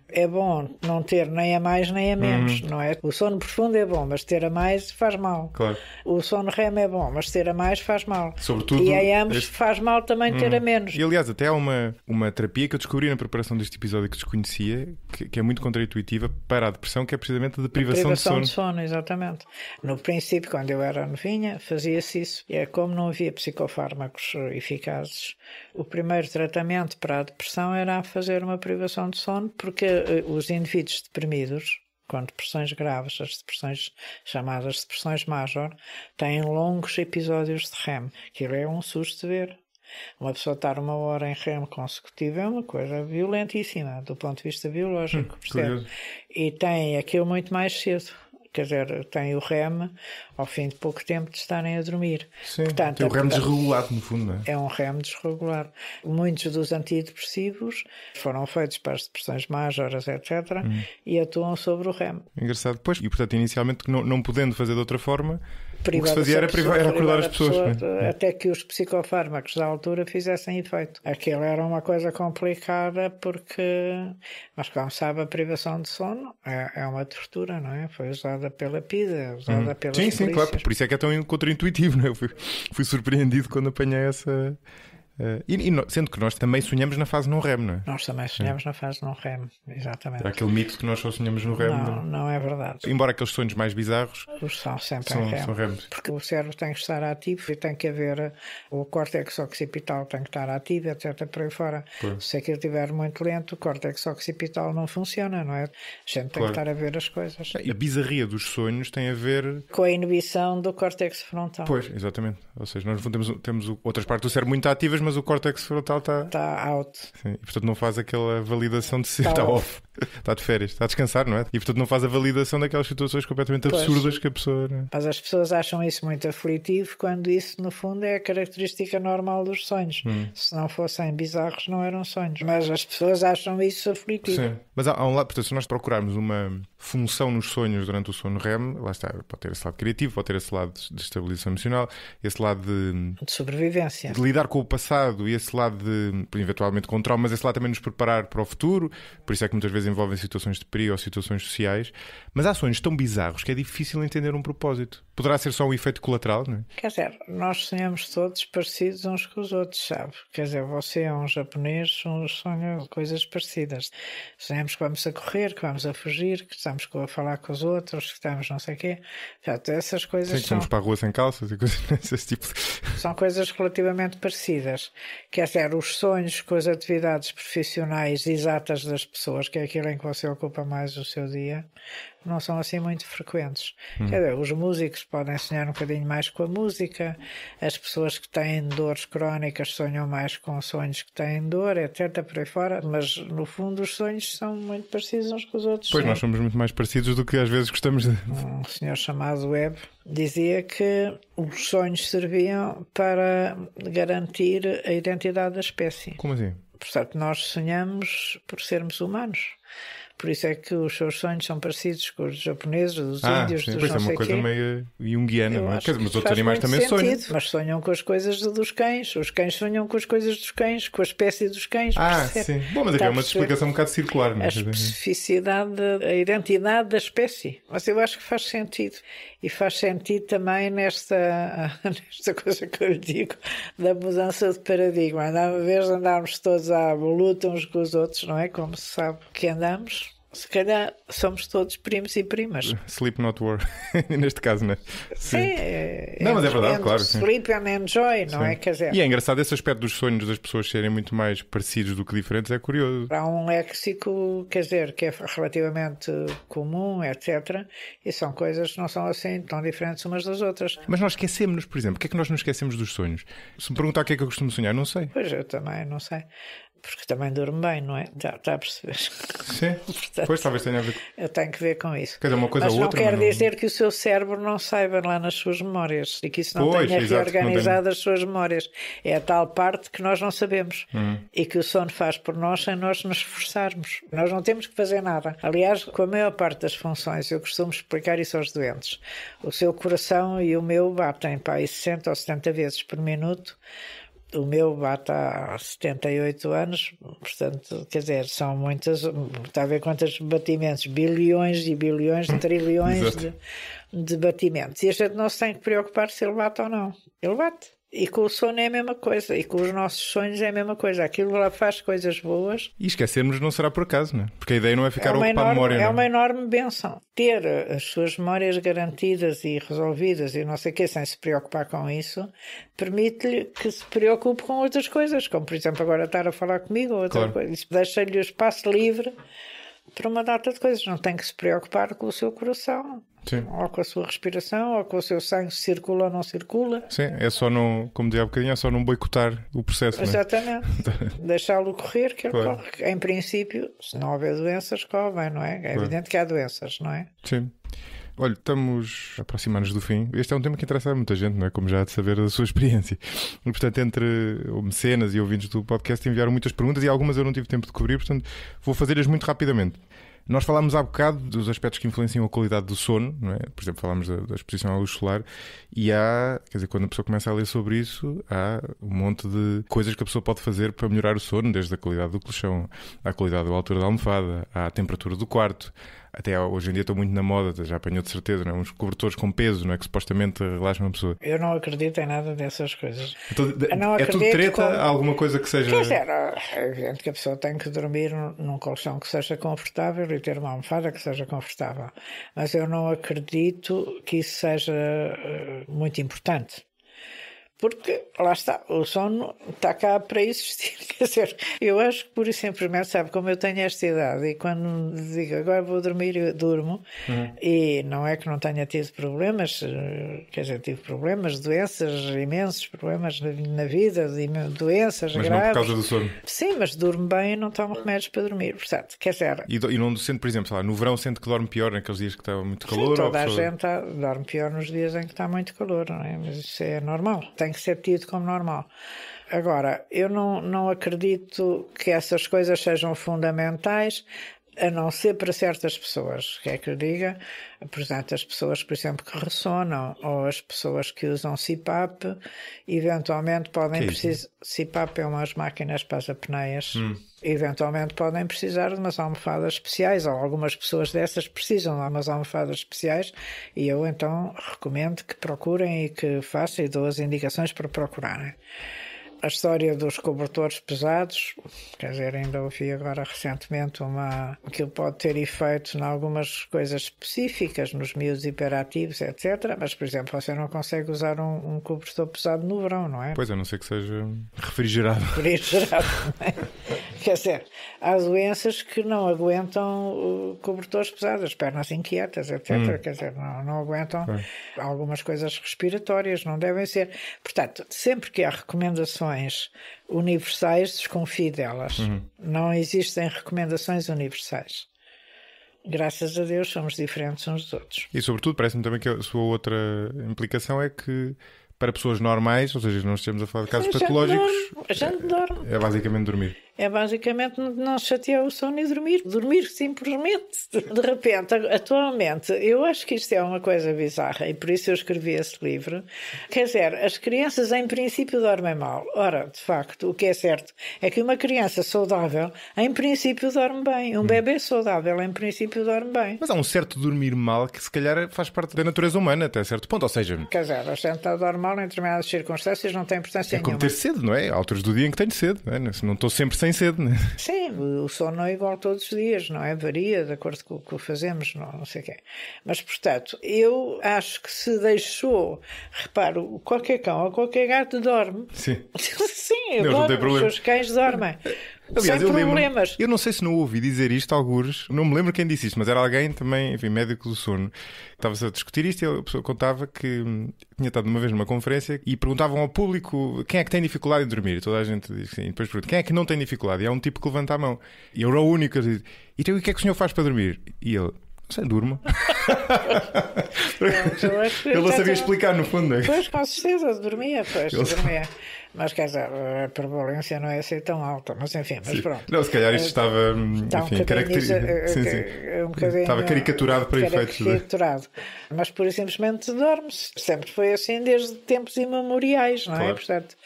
é bom não ter nem a mais nem a menos, não é? O sono profundo é bom, mas ter a mais faz mal. Claro. O sono REM é bom, mas ter a mais faz mal. Sobretudo, e a ambos faz mal também ter a menos. E aliás, até há uma terapia que eu descobri na preparação deste episódio que desconhecia, que é muito contraintuitiva para a depressão, que é precisamente a deprivação de sono. De sono, exatamente. No princípio, quando eu era novinha, fazia-se isso. E é como não havia psicofármacos eficazes. O primeiro tratamento para a depressão era fazer uma privação de sono, porque os indivíduos deprimidos, com depressões graves, as depressões chamadas depressões major, têm longos episódios de REM. Aquilo é um susto de ver. Uma pessoa estar 1 hora em REM consecutiva é uma coisa violentíssima, do ponto de vista biológico. E tem aquilo muito mais cedo. Quer dizer, tem o REM ao fim de pouco tempo de estarem a dormir. Sim, portanto, tem o REM desregulado, no fundo, não é? É um REM desregulado. Muitos dos antidepressivos foram feitos para as depressões majoras, etc., e atuam sobre o REM. Engraçado. Pois, e portanto, inicialmente, não podendo fazer de outra forma, o que se fazia era acordar as pessoas. Até que os psicofármacos da altura fizessem efeito. Aquilo era uma coisa complicada porque, mas como sabe, a privação de sono é uma tortura, não é? Foi usada pela PIDA, usada pelas polícias. Sim, claro. Por isso é que é tão contraintuitivo, não é? Eu fui surpreendido quando apanhei essa... sendo que nós também sonhamos na fase não REM, não é? Nós também sonhamos na fase não REM, exatamente. Era aquele mito que nós só sonhamos no REM. Não é verdade. Embora aqueles sonhos mais bizarros são sempre são REM. Porque o cérebro tem que estar ativo e tem que haver o córtex occipital tem que estar ativo, etc. por aí fora. Se aquilo estiver muito lento, o córtex occipital não funciona, não é? A gente tem que estar a ver as coisas. E a bizarria dos sonhos tem a ver com a inibição do córtex frontal. Pois, exatamente. Ou seja, nós temos outras partes do cérebro muito ativas, mas o córtex frontal está out. Sim, e portanto não faz aquela validação de ser. Está off. Está de férias, está a descansar, não é? E portanto não faz a validação daquelas situações completamente absurdas que a pessoa. Não é? Mas as pessoas acham isso muito aflitivo, quando isso no fundo é a característica normal dos sonhos. Se não fossem bizarros, não eram sonhos. Mas as pessoas acham isso aflitivo. Sim. Mas há um lado, portanto, se nós procurarmos uma função nos sonhos durante o sono REM, lá está, pode ter esse lado criativo, pode ter esse lado de estabilização emocional, esse lado de sobrevivência, de lidar com o passado, e esse lado de, eventualmente, com traumas, esse lado também nos preparar para o futuro. Por isso é que muitas vezes envolvem situações de perigo ou situações sociais. Mas há sonhos tão bizarros que é difícil entender um propósito. Poderá ser só um efeito colateral, não é? Quer dizer, nós sonhamos todos parecidos uns com os outros, sabe? Quer dizer, você é um japonês, sonha coisas parecidas. Sonhamos que vamos a correr, que vamos a fugir, que estamos a falar com os outros, que estamos não sei o quê. Portanto, essas coisas Sim, vamos para a rua sem calças e coisas desse tipo. São coisas relativamente parecidas. Quer dizer, os sonhos com as atividades profissionais exatas das pessoas, que é aquilo em que você ocupa mais o seu dia, não são assim muito frequentes. Quer dizer, os músicos podem sonhar um bocadinho mais com a música, as pessoas que têm dores crónicas sonham mais com sonhos que têm dor, etc. por aí fora, mas no fundo os sonhos são muito parecidos uns com os outros. Pois, nós somos muito mais parecidos do que às vezes gostamos de... Um senhor chamado Webb dizia que os sonhos serviam para garantir a identidade da espécie. Como assim? Portanto, nós sonhamos por sermos humanos. Por isso é que os seus sonhos são parecidos com os japoneses, dos índios, sim, dos pois não sei é uma coisa quê. meio junguiana, não é? Quer dizer, mas outros animais também sonham. Mas sonham com as coisas dos cães. Os cães sonham com as coisas dos cães, com a espécie dos cães. Sim. Bom, mas é uma explicação um bocado circular, não é? A especificidade, a identidade da espécie. Mas eu acho que faz sentido. E faz sentido também nesta coisa que eu lhe digo, da mudança de paradigma. Em vez de andarmos todos à luta uns com os outros, não é? Como se sabe que andamos, se calhar somos todos primos e primas. Sleep not war, neste caso, não é? Sim. Não, mas é verdade, claro. Sleep and enjoy, não é? Quer dizer, e é engraçado esse aspecto dos sonhos das pessoas serem muito mais parecidos do que diferentes, é curioso. Há um léxico, quer dizer, que é relativamente comum, etc. E são coisas que não são assim tão diferentes umas das outras. Mas nós esquecemos-nos, por exemplo. Porquê é que nós nos esquecemos dos sonhos? Se me perguntar o que é que eu costumo sonhar, não sei. Pois, eu também não sei. porque também durmo bem, não é? Está a perceber? Sim, Portanto, pois talvez tenha a ver. Eu tenho que ver com isso. Quer dizer, uma coisa mas ou outra, não quer mas não... dizer que o seu cérebro não saiba lá nas suas memórias e que isso não tenha exato, reorganizado as suas memórias. É a tal parte que nós não sabemos e que o sono faz por nós sem nós nos esforçarmos. Nós não temos que fazer nada. Aliás, com a maior parte das funções, eu costumo explicar isso aos doentes. O seu coração e o meu batem para aí 60 ou 70 vezes por minuto. O meu bate há 78 anos, portanto, quer dizer, são muitas, está a ver quantos batimentos, bilhões e bilhões, trilhões de batimentos. E a gente não se tem que preocupar se ele bate ou não. Ele bate. E com o sono é a mesma coisa, e com os nossos sonhos é a mesma coisa. Aquilo lá faz coisas boas. E esquecermos não será por acaso, não é? Porque a ideia não é ficar ocupado a memória. É uma enorme bênção. Ter as suas memórias garantidas e resolvidas e não sei o quê, sem se preocupar com isso, permite-lhe que se preocupe com outras coisas, como por exemplo agora estar a falar comigo ou outra coisa. Isso deixa-lhe o espaço livre para uma data de coisas. Não tem que se preocupar com o seu coração. Sim. Ou com a sua respiração, ou com o seu sangue circula ou não circula. Sim, é só não, como dizia há bocadinho, é só não boicotar o processo. Exatamente. Deixá-lo correr, que ele corre. Em princípio, se não houver doenças, corre bem, não é? É evidente que há doenças, não é? Sim. Olha, estamos a aproximar-nos do fim. Este é um tema que interessa a muita gente, não é? Como já há de saber da sua experiência. E, portanto, entre mecenas e ouvintes do podcast enviaram muitas perguntas e algumas eu não tive tempo de cobrir, portanto, vou fazer-as muito rapidamente. Nós falámos há bocado dos aspectos que influenciam a qualidade do sono, não é? Por exemplo, falámos da exposição à luz solar e há, quer dizer, quando a pessoa começa a ler sobre isso, há um monte de coisas que a pessoa pode fazer para melhorar o sono, desde a qualidade do colchão, à qualidade da altura da almofada, à temperatura do quarto. Até hoje em dia estou muito na moda, já apanhou de certeza, não é? Uns cobertores com peso, não é? Que supostamente relaxam uma pessoa. Eu não acredito em nada dessas coisas. Então, é tudo treta? Há alguma coisa que seja... Quer dizer, é evidente que a pessoa tem que dormir num colchão que seja confortável e ter uma almofada que seja confortável. Mas eu não acredito que isso seja muito importante. Porque, lá está, o sono está cá para existir. Quer dizer, eu acho que pura e simplesmente, sabe, como eu tenho esta idade e quando digo agora vou dormir, eu durmo, e não é que não tenha tido problemas, quer dizer, tive problemas, doenças, imensos problemas na vida, doenças mas graves. Mas não por causa do sono? Sim, mas durmo bem e não tomo remédios para dormir, portanto, quer dizer... E não sente, por exemplo, sei lá, no verão sente que dorme pior naqueles dias que está muito calor? Sim, toda a gente dorme pior nos dias em que está muito calor, não é? Mas isso é normal. Tem que ser tido como normal. Agora, eu não acredito que essas coisas sejam fundamentais, a não ser para certas pessoas. Quer que eu diga? Portanto, as pessoas, por exemplo, que ressonam, ou as pessoas que usam CPAP, eventualmente podem precisar... CPAP é umas máquinas para as apneias. Eventualmente podem precisar de umas almofadas especiais, ou algumas pessoas dessas precisam de umas almofadas especiais, e eu então recomendo que procurem e que façam, e dou as indicações para procurarem. A história dos cobertores pesados, quer dizer, ainda ouvi agora recentemente que pode ter efeito em algumas coisas específicas, nos miúdos hiperativos, etc. Mas, por exemplo, você não consegue usar um cobertor pesado no verão, não é? Pois, a não ser que seja refrigerado. Refrigerado, não é? Quer dizer, há doenças que não aguentam cobertores pesados, as pernas inquietas, etc. Quer dizer, não aguentam algumas coisas respiratórias, não devem ser. Portanto, sempre que há recomendações universais, desconfie delas. Não existem recomendações universais. Graças a Deus somos diferentes uns dos outros. E sobretudo parece-me também que a sua outra implicação é que para pessoas normais, ou seja, não estamos a falar de casos patológicos, a gente dorme. É basicamente dormir. É basicamente não chatear o sono e dormir. Dormir simplesmente. De repente, atualmente, eu acho que isto é uma coisa bizarra e por isso eu escrevi esse livro. Quer dizer, as crianças em princípio dormem mal. Ora, de facto, o que é certo é que uma criança saudável em princípio dorme bem. Um bebê saudável em princípio dorme bem. Mas há um certo dormir mal que se calhar faz parte da natureza humana até certo ponto. Ou seja... Quer dizer, a gente dorme mal em determinadas circunstâncias não tem importância nenhuma. É como ter sede, não é? Há alturas do dia em que tenho sede, não é? Não estou sempre sem sede, não é? Sim, o sono não é igual todos os dias, não é? Varia de acordo com o que fazemos, não sei o quê. Mas, portanto, eu acho que se deixou... Reparo, qualquer cão ou qualquer gato dorme. Sim. Sim, eu não dormo, os seus cães dormem. Aliás, sem problemas. Eu não sei se não ouvi dizer isto a algures, não me lembro quem disse isto, mas era alguém também, enfim, médico do sono. Estava-se a discutir isto e a pessoa contava que tinha estado uma vez numa conferência e perguntavam ao público quem é que tem dificuldade em dormir. E toda a gente diz sim. E depois pergunta quem é que não tem dificuldade. E há um tipo que levanta a mão. E eu era o único a dizer: então, o que é que o senhor faz para dormir? E ele: não sei, durmo. Ele não sabia explicar, no fundo. Pois, com certeza, dormia. Mas quer dizer, a prevalência não é assim tão alta. Mas enfim, mas pronto. Não, se calhar isto estava, enfim, caracterizado. Estava caricaturado para efeitos. Caricaturado. Mas pura e simplesmente dorme-se. Sempre foi assim desde tempos imemoriais, não é? Claro. Portanto,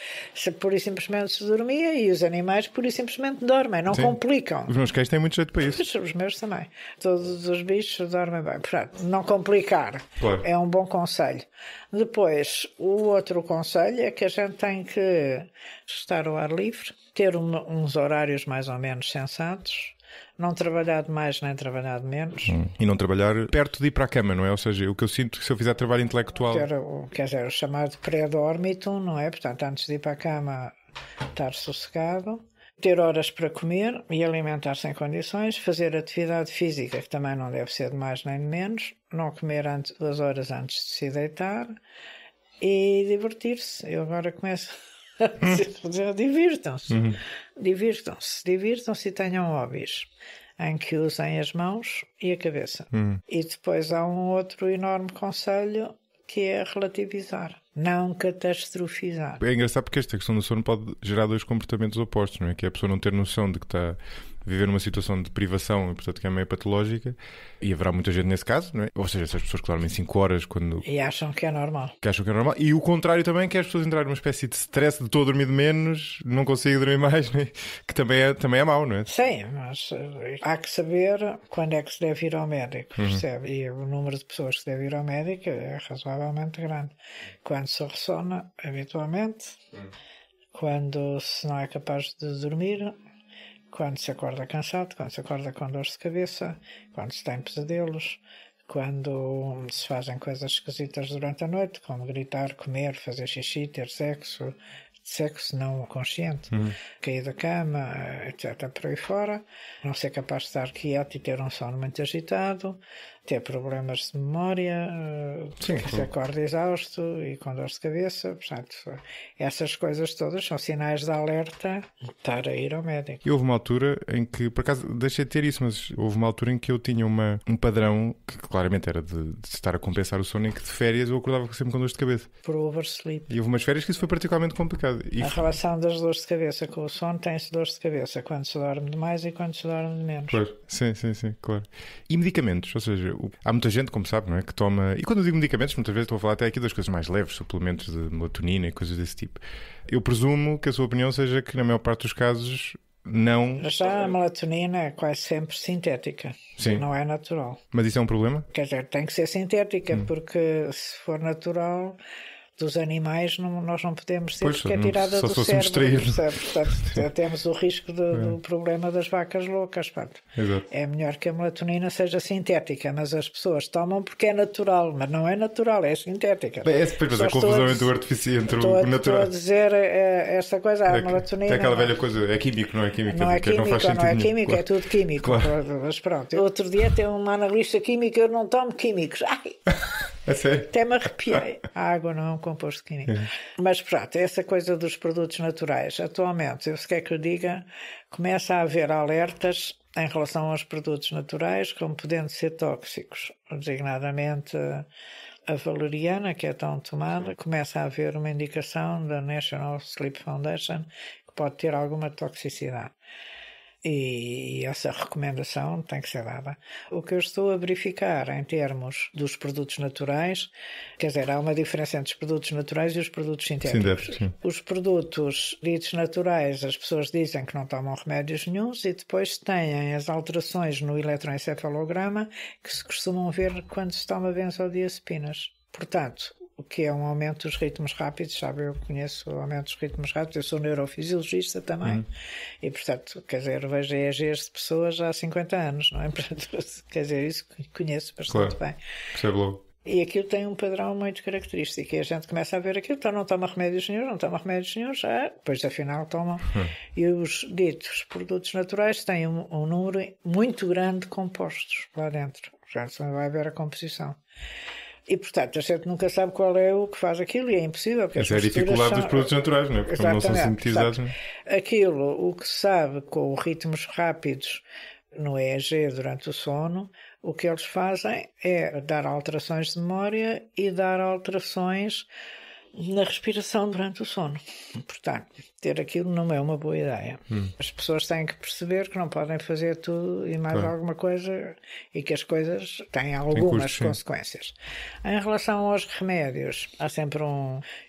pura e simplesmente se dormia e os animais pura e simplesmente dormem, não complicam. Os meus cães têm muito jeito para isso. Os meus também. Todos os bichos dormem bem. Portanto, não complicar é um bom conselho. Depois, o outro conselho é que a gente tem que estar ao ar livre, ter uns horários mais ou menos sensatos, não trabalhar de mais nem trabalhar de menos. E não trabalhar perto de ir para a cama, não é? Ou seja, o que eu sinto que se eu fizer trabalho intelectual... Quer dizer, o chamado pré-dormitum, não é? Portanto, antes de ir para a cama, estar sossegado. Ter horas para comer e alimentar-se em condições, fazer atividade física, que também não deve ser de mais nem de menos, não comer 2 horas antes de se deitar e divertir-se. Eu agora começo a dizer, divirtam-se. Divirtam-se e tenham hobbies em que usem as mãos e a cabeça. E depois há um outro enorme conselho que é relativizar. Não catastrofizar. É engraçado porque esta questão do sono pode gerar 2 comportamentos opostos, não é? Que é a pessoa não ter noção de que está a viver numa situação de privação e, portanto, que é meio patológica, e haverá muita gente nesse caso, não é? Ou seja, essas pessoas que dormem 5 horas quando... E acham que é normal. E o contrário também, que é as pessoas entrarem numa espécie de stress de estou a dormir de menos, não consigo dormir mais, não é? Que também é mau, não é? Sim, mas há que saber quando é que se deve ir ao médico, percebe? E o número de pessoas que deve ir ao médico é razoavelmente grande. Quando se ressona, habitualmente, quando se não é capaz de dormir, quando se acorda cansado, quando se acorda com dores de cabeça, quando se tem pesadelos, quando se fazem coisas esquisitas durante a noite, como gritar, comer, fazer xixi, ter sexo não consciente, cair da cama, etc. por aí fora, não ser capaz de estar quieto e ter um sono muito agitado, ter problemas de memória, se acorda exausto e com dor de cabeça. Portanto, essas coisas todas são sinais de alerta de estar a ir ao médico. E houve uma altura em que, por acaso, deixei de ter isso, mas houve uma altura em que eu tinha um padrão que claramente era de estar a compensar o sono, em que de férias eu acordava sempre com dores de cabeça. Por oversleep. E houve umas férias que isso foi particularmente complicado. A relação das dores de cabeça com o sono tem-se dores de cabeça quando se dorme de mais e quando se dorme de menos. Claro. Sim, claro. E medicamentos, ou seja, há muita gente, como sabe, não é, que toma... E quando eu digo medicamentos, muitas vezes estou a falar até aqui das coisas mais leves, suplementos de melatonina e coisas desse tipo. Eu presumo que a sua opinião seja que, na maior parte dos casos, não... Já a melatonina é quase sempre sintética. Sim. Não é natural. Mas isso é um problema? Quer dizer, tem que ser sintética, porque se for natural... dos animais nós não podemos ter, porque é tirada do cérebro. Portanto, temos o risco do problema das vacas loucas. Exato. É melhor que a melatonina seja sintética, mas as pessoas tomam porque é natural, mas não é natural, é sintética. Depois a confusão entre o artificial, entre o natural. Estou a dizer esta coisa, a melatonina... É aquela velha coisa, é químico, não é químico? Não é químico, não é químico, é tudo químico. Claro. Mas pronto, outro dia tem uma analista química, eu não tomo químicos. Ai! É sério? Até me arrepiei. A água não é um composto químico. Mas pronto, essa coisa dos produtos naturais, atualmente, se quer que eu diga, começa a haver alertas em relação aos produtos naturais como podendo ser tóxicos, designadamente a valeriana, que é tão tomada. Começa a haver uma indicação da National Sleep Foundation que pode ter alguma toxicidade. E essa recomendação tem que ser dada. O que eu estou a verificar em termos dos produtos naturais, quer dizer, há uma diferença entre os produtos naturais e os produtos sintéticos. Sim. Os produtos ditos naturais, as pessoas dizem que não tomam remédios nenhuns e depois têm as alterações no eletroencefalograma que se costumam ver quando se toma benzodiazepinas. Portanto, o que é um aumento dos ritmos rápidos, sabe? Eu conheço o aumento dos ritmos rápidos, eu sou neurofisiologista também, e portanto, quer dizer, vejo EEGs de pessoas há 50 anos, não é? Portanto, quer dizer, isso conheço bastante bem. Percebe logo. E aquilo tem um padrão muito característico. E a gente começa a ver aquilo, então não toma remédios nenhum, não toma remédios nenhum, depois afinal tomam. E os ditos produtos naturais têm um número muito grande de compostos lá dentro. Já se vai ver a composição. E, portanto, a gente nunca sabe qual é o que faz aquilo e é impossível. Essa é a dificuldade dos produtos naturais, não é? Porque não são sintetizados. Não é? Aquilo, o que se sabe com ritmos rápidos no EEG durante o sono, o que eles fazem é dar alterações de memória e dar alterações na respiração durante o sono. Portanto, ter aquilo não é uma boa ideia. As pessoas têm que perceber que não podem fazer tudo e mais alguma coisa e que as coisas têm algumas consequências. Em relação aos remédios, há sempre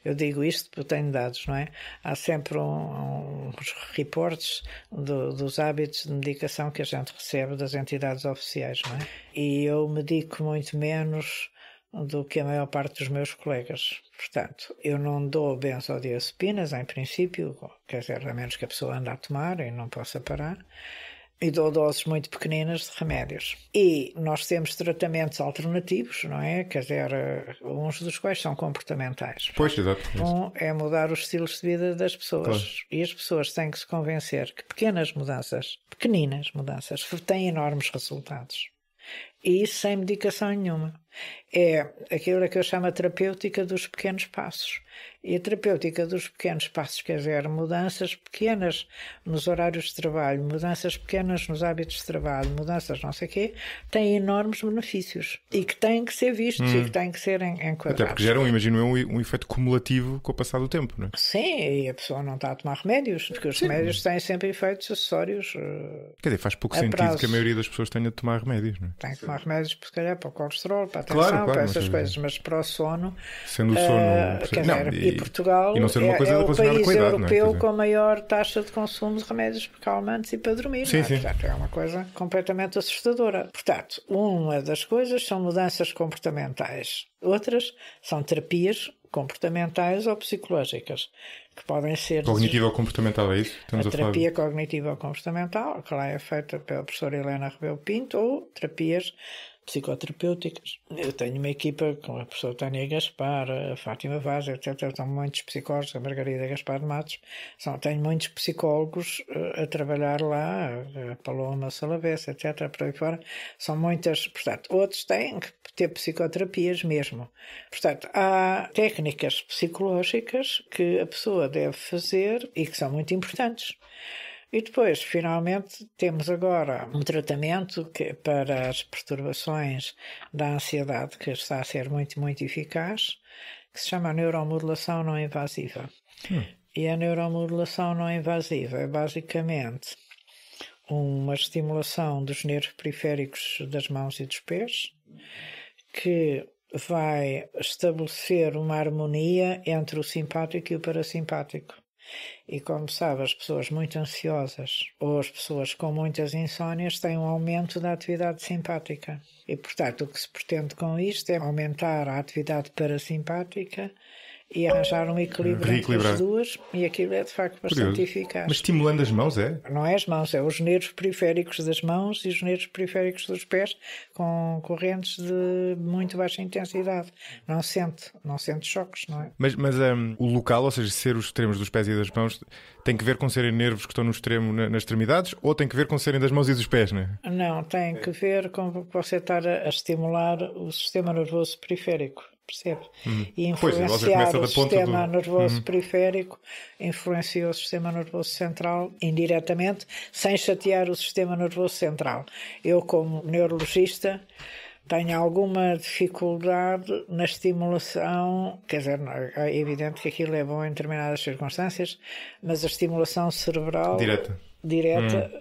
eu digo isto porque tenho dados, não é? Há sempre uns reportes dos hábitos de medicação que a gente recebe das entidades oficiais, não é? E eu medico muito menos do que a maior parte dos meus colegas. Portanto, eu não dou benzodiazepinas, em princípio, quer dizer, a menos que a pessoa ande a tomar e não possa parar, e dou doses muito pequeninas de remédios. E nós temos tratamentos alternativos, não é? Quer dizer, uns dos quais são comportamentais. Pois, exato. É mudar os estilos de vida das pessoas. Claro. E as pessoas têm que se convencer que pequenas mudanças têm enormes resultados. E isso sem medicação nenhuma. É aquilo que eu chamo a terapêutica dos pequenos passos. E a terapêutica dos pequenos passos, quer dizer, mudanças pequenas nos horários de trabalho, mudanças pequenas nos hábitos de trabalho, mudanças não sei o quê, têm enormes benefícios e que têm que ser vistos e que têm que ser enquadrados. Até porque geram, imagino eu, um efeito cumulativo com o passar do tempo, não é? Sim, e a pessoa não está a tomar remédios, porque os remédios têm sempre efeitos acessórios. Quer dizer, faz pouco sentido que a maioria das pessoas tenha de tomar remédios, não é? Tem que tomar remédios, se calhar, para o colesterol, para a tensão, para essas coisas, mas para o sono... Sendo o sono... quer dizer, e Portugal não ser uma coisa é o país com a idade, europeu com a maior taxa de consumo de remédios calmantes e para dormir. Sim, sim. Portanto, é uma coisa completamente assustadora. Portanto, uma das coisas são mudanças comportamentais. Outras são terapias comportamentais ou psicológicas, que podem ser... Cognitiva ou comportamental, é isso? A terapia cognitiva ou comportamental, que lá é feita pela professora Helena Rebelo Pinto, ou terapias psicoterapêuticas. Eu tenho uma equipa com a professora Tânia Gaspar, a Fátima Vaz, etc. São muitos psicólogos, a Margarida Gaspar de Matos. Tenho muitos psicólogos a trabalhar lá, a Paloma Salavessa, etc. Por aí fora. São muitas, portanto, outros têm que ter psicoterapias mesmo. Portanto, há técnicas psicológicas que a pessoa deve fazer e que são muito importantes. E depois, finalmente, temos agora um tratamento para as perturbações da ansiedade que está a ser muito, muito eficaz, que se chama neuromodulação não invasiva. E a neuromodulação não invasiva é basicamente uma estimulação dos nervos periféricos das mãos e dos pés, que vai estabelecer uma harmonia entre o simpático e o parasimpático. E como sabe, as pessoas muito ansiosas ou as pessoas com muitas insónias têm um aumento da atividade simpática. E, portanto, o que se pretende com isto é aumentar a atividade parasimpática e arranjar um equilíbrio entre as duas, e aquilo é de facto bastante eficaz. Mas estimulando as mãos, é? Não é as mãos, é os nervos periféricos das mãos e os nervos periféricos dos pés com correntes de muito baixa intensidade. Não sente choques, não é? Mas o local, ou seja, ser os extremos dos pés e das mãos, tem que ver com serem nervos que estão no extremo, nas extremidades, ou tem que ver com serem das mãos e dos pés, não é? Não, tem que ver com você estar a estimular o sistema nervoso periférico. Percebe? E influenciar o sistema nervoso periférico influencia o sistema nervoso central indiretamente, sem chatear o sistema nervoso central. Eu, como neurologista, tenho alguma dificuldade na estimulação, quer dizer, é evidente que aquilo é bom em determinadas circunstâncias, mas a estimulação cerebral direta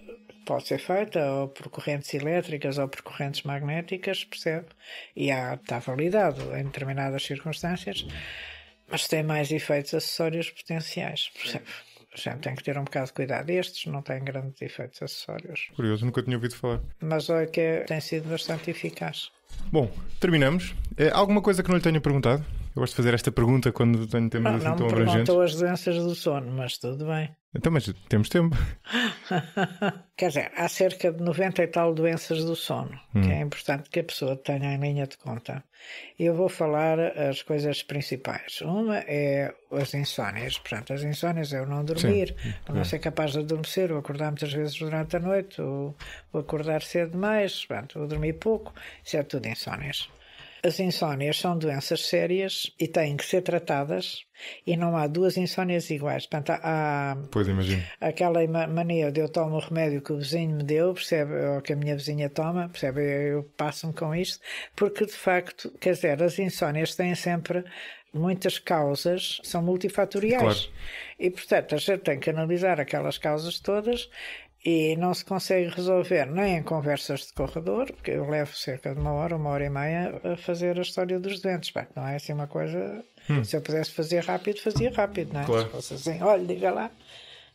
pode ser feita ou por correntes elétricas ou por correntes magnéticas, percebe? E está validado em determinadas circunstâncias, mas tem mais efeitos acessórios potenciais, percebe? A gente tem que ter um bocado de cuidado. Estes não têm grandes efeitos acessórios. Curioso, nunca tinha ouvido falar. Mas olha que tem sido bastante eficaz. Bom, terminamos. Alguma coisa que não lhe tenha perguntado? Eu gosto de fazer esta pergunta quando tenho temas assim tão abrangentes. Não me perguntou as doenças do sono, mas tudo bem. Então, mas temos tempo. Quer dizer, há cerca de 90 e tal doenças do sono, que é importante que a pessoa tenha em linha de conta. E eu vou falar as coisas principais. Uma é as insónias. Portanto, as insónias é o não dormir, o não ser capaz de adormecer, ou acordar muitas vezes durante a noite, ou acordar cedo demais, ou dormir pouco. Isso é tudo insónias. As insónias são doenças sérias e têm que ser tratadas, e não há duas insónias iguais. Portanto, há Pois, imagino. aquela mania de eu tomo o remédio que o vizinho me deu, percebe, ou que a minha vizinha toma, percebe, eu passo-me com isto, porque de facto, quer dizer, as insónias têm sempre muitas causas, são multifatoriais. Claro. E portanto a gente tem que analisar aquelas causas todas. E não se consegue resolver nem em conversas de corredor, porque eu levo cerca de uma hora e meia a fazer a história dos doentes. Bem, não é assim uma coisa... Se eu pudesse fazer rápido, fazia rápido, não é? Claro. Se fosse assim, olha, diga lá,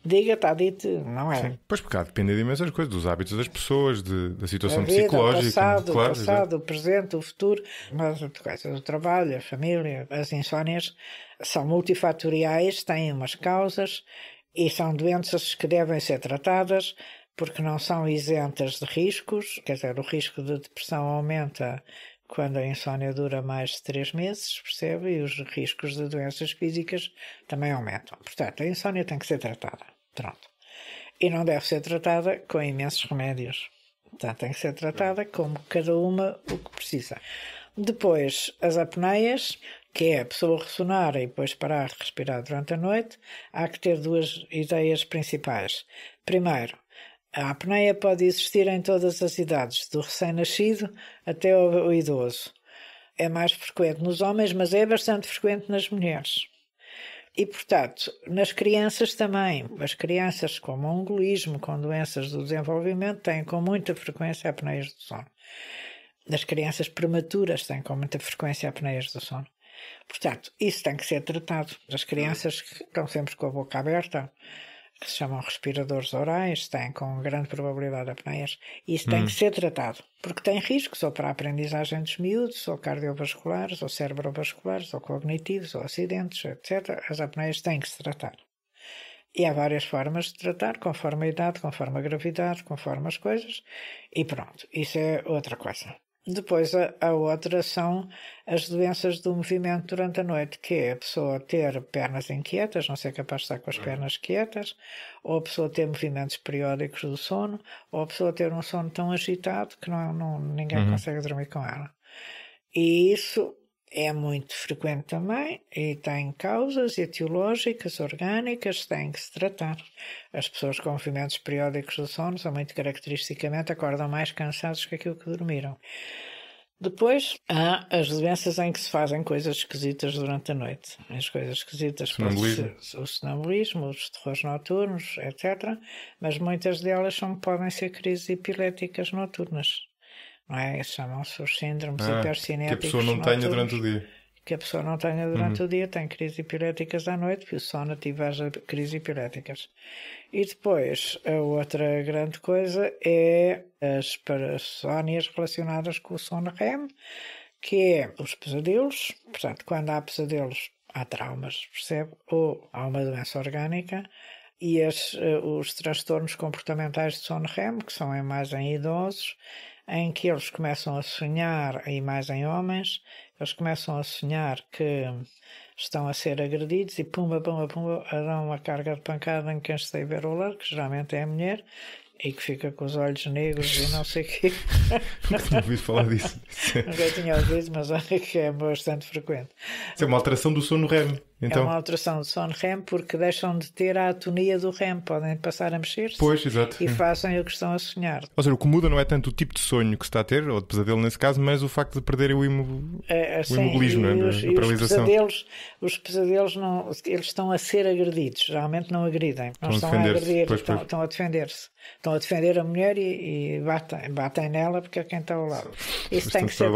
diga, está dito, não é? Sim. Pois, porque há de depender de imensas coisas, dos hábitos das pessoas, da situação A vida, psicológica. o passado, o presente, o futuro, mas o trabalho, a família, as insónias são multifatoriais, têm umas causas... E são doenças que devem ser tratadas porque não são isentas de riscos. Quer dizer, o risco de depressão aumenta quando a insónia dura mais de 3 meses, percebe? E os riscos de doenças físicas também aumentam. Portanto, a insónia tem que ser tratada. Pronto. E não deve ser tratada com imensos remédios. Portanto, tem que ser tratada como cada uma o que precisa. Depois, as apneias, que é a pessoa ressonar e depois parar de respirar durante a noite, há que ter duas ideias principais. Primeiro, a apneia pode existir em todas as idades, do recém-nascido até o idoso. É mais frequente nos homens, mas é bastante frequente nas mulheres. E, portanto, nas crianças também. As crianças com mongolismo, com doenças do desenvolvimento, têm com muita frequência apneias do sono. As crianças prematuras têm com muita frequência apneias do sono. Portanto, isso tem que ser tratado. As crianças que estão sempre com a boca aberta, que se chamam respiradores orais, têm com grande probabilidade apneias. Isso tem que ser tratado, porque tem riscos ou para a aprendizagem dos miúdos, ou cardiovasculares, ou cerebrovasculares, ou cognitivos, ou acidentes, etc. As apneias têm que se tratar. E há várias formas de tratar, conforme a idade, conforme a gravidade, conforme as coisas, e pronto, isso é outra coisa. Depois a outra são as doenças do movimento durante a noite, que é a pessoa ter pernas inquietas, não ser capaz de estar com as pernas quietas, ou a pessoa ter movimentos periódicos do sono, ou a pessoa ter um sono tão agitado que ninguém consegue dormir com ela. E isso é muito frequente também e tem causas etiológicas, orgânicas, têm que se tratar. As pessoas com movimentos periódicos do sono são muito caracteristicamente acordam mais cansados que aquilo que dormiram. Depois há as doenças em que se fazem coisas esquisitas durante a noite. As coisas esquisitas podem ser o sonambulismo, os terrores noturnos, etc. Mas muitas delas podem ser crises epiléticas noturnas. Não é? Chamam-se os síndromes hipercinéticos. Que a pessoa não tenha durante o dia. Que a pessoa não tenha durante o dia, tem crises epiléticas à noite, que o sono ativa as crises epiléticas. E depois, a outra grande coisa é as parasónias relacionadas com o sono REM, que é os pesadelos. Portanto, quando há pesadelos, há traumas, percebe? Ou há uma doença orgânica. E os transtornos comportamentais de sono REM, que são mais em idosos, em que eles começam a sonhar, e mais em homens, eles começam a sonhar que estão a ser agredidos e pumba, dão uma carga de pancada em quem está a ver o lar, que geralmente é a mulher, e que fica com os olhos negros e não sei o quê. Nunca tinha ouvido falar disso. Nunca tinha ouvido, mas olha que é bastante frequente. Isso é uma alteração do sono REM. Então... É uma alteração do sono REM porque deixam de ter a atonia do REM, podem passar a mexer-se. Pois, exato. E fazem o que estão a sonhar. Ou seja, o que muda não é tanto o tipo de sonho que se está a ter, ou de pesadelo nesse caso, mas o facto de perderem o imobilismo, a paralisação. Os pesadelos não, eles estão a ser agredidos, geralmente não agridem. Não estão a agredir, estão a defender-se. Estão a defender a mulher e batem nela porque é quem está ao lado. Isso tem que ser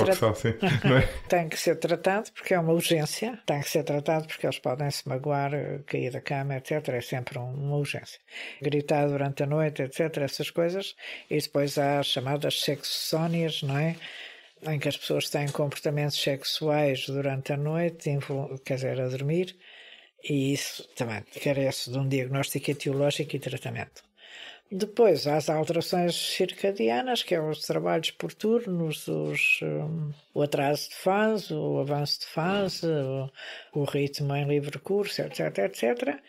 tem que ser tratado porque é uma urgência, tem que ser tratado porque eles podem se magoar, cair da cama, etc. É sempre uma urgência. Gritar durante a noite, etc. Essas coisas. E depois há as chamadas sexónias, não é? Em que as pessoas têm comportamentos sexuais durante a noite, quer dizer, a dormir, E isso também carece de um diagnóstico etiológico e tratamento. Depois, há as alterações circadianas, que é os trabalhos por turnos, o atraso de fase, o avanço de fase, o ritmo em livre curso, etc., etc.,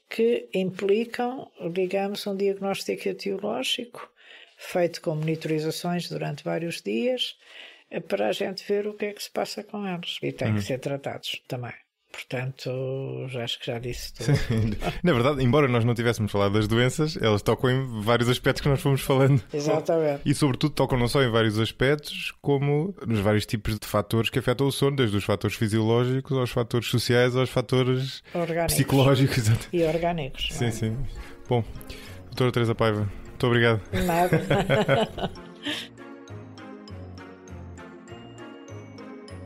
que implicam, digamos, um diagnóstico etiológico feito com monitorizações durante vários dias para a gente ver o que é que se passa com eles. E têm que ser tratados também. Portanto, acho que já disse tudo. Na verdade, embora nós não tivéssemos falado das doenças, elas tocam em vários aspectos que nós fomos falando. Exatamente. E, sobretudo, tocam não só em vários aspectos, como nos vários tipos de fatores que afetam o sono, desde os fatores fisiológicos aos fatores sociais, aos fatores orgânicos. Psicológicos. E orgânicos. Sim, sim. Bom, doutora Teresa Paiva, muito obrigado. Nada.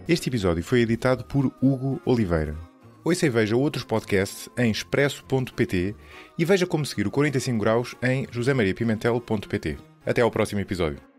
Este episódio foi editado por Hugo Oliveira. Ouça e veja outros podcasts em expresso.pt e veja como seguir o 45 graus em josemariapimentel.pt. Até ao próximo episódio.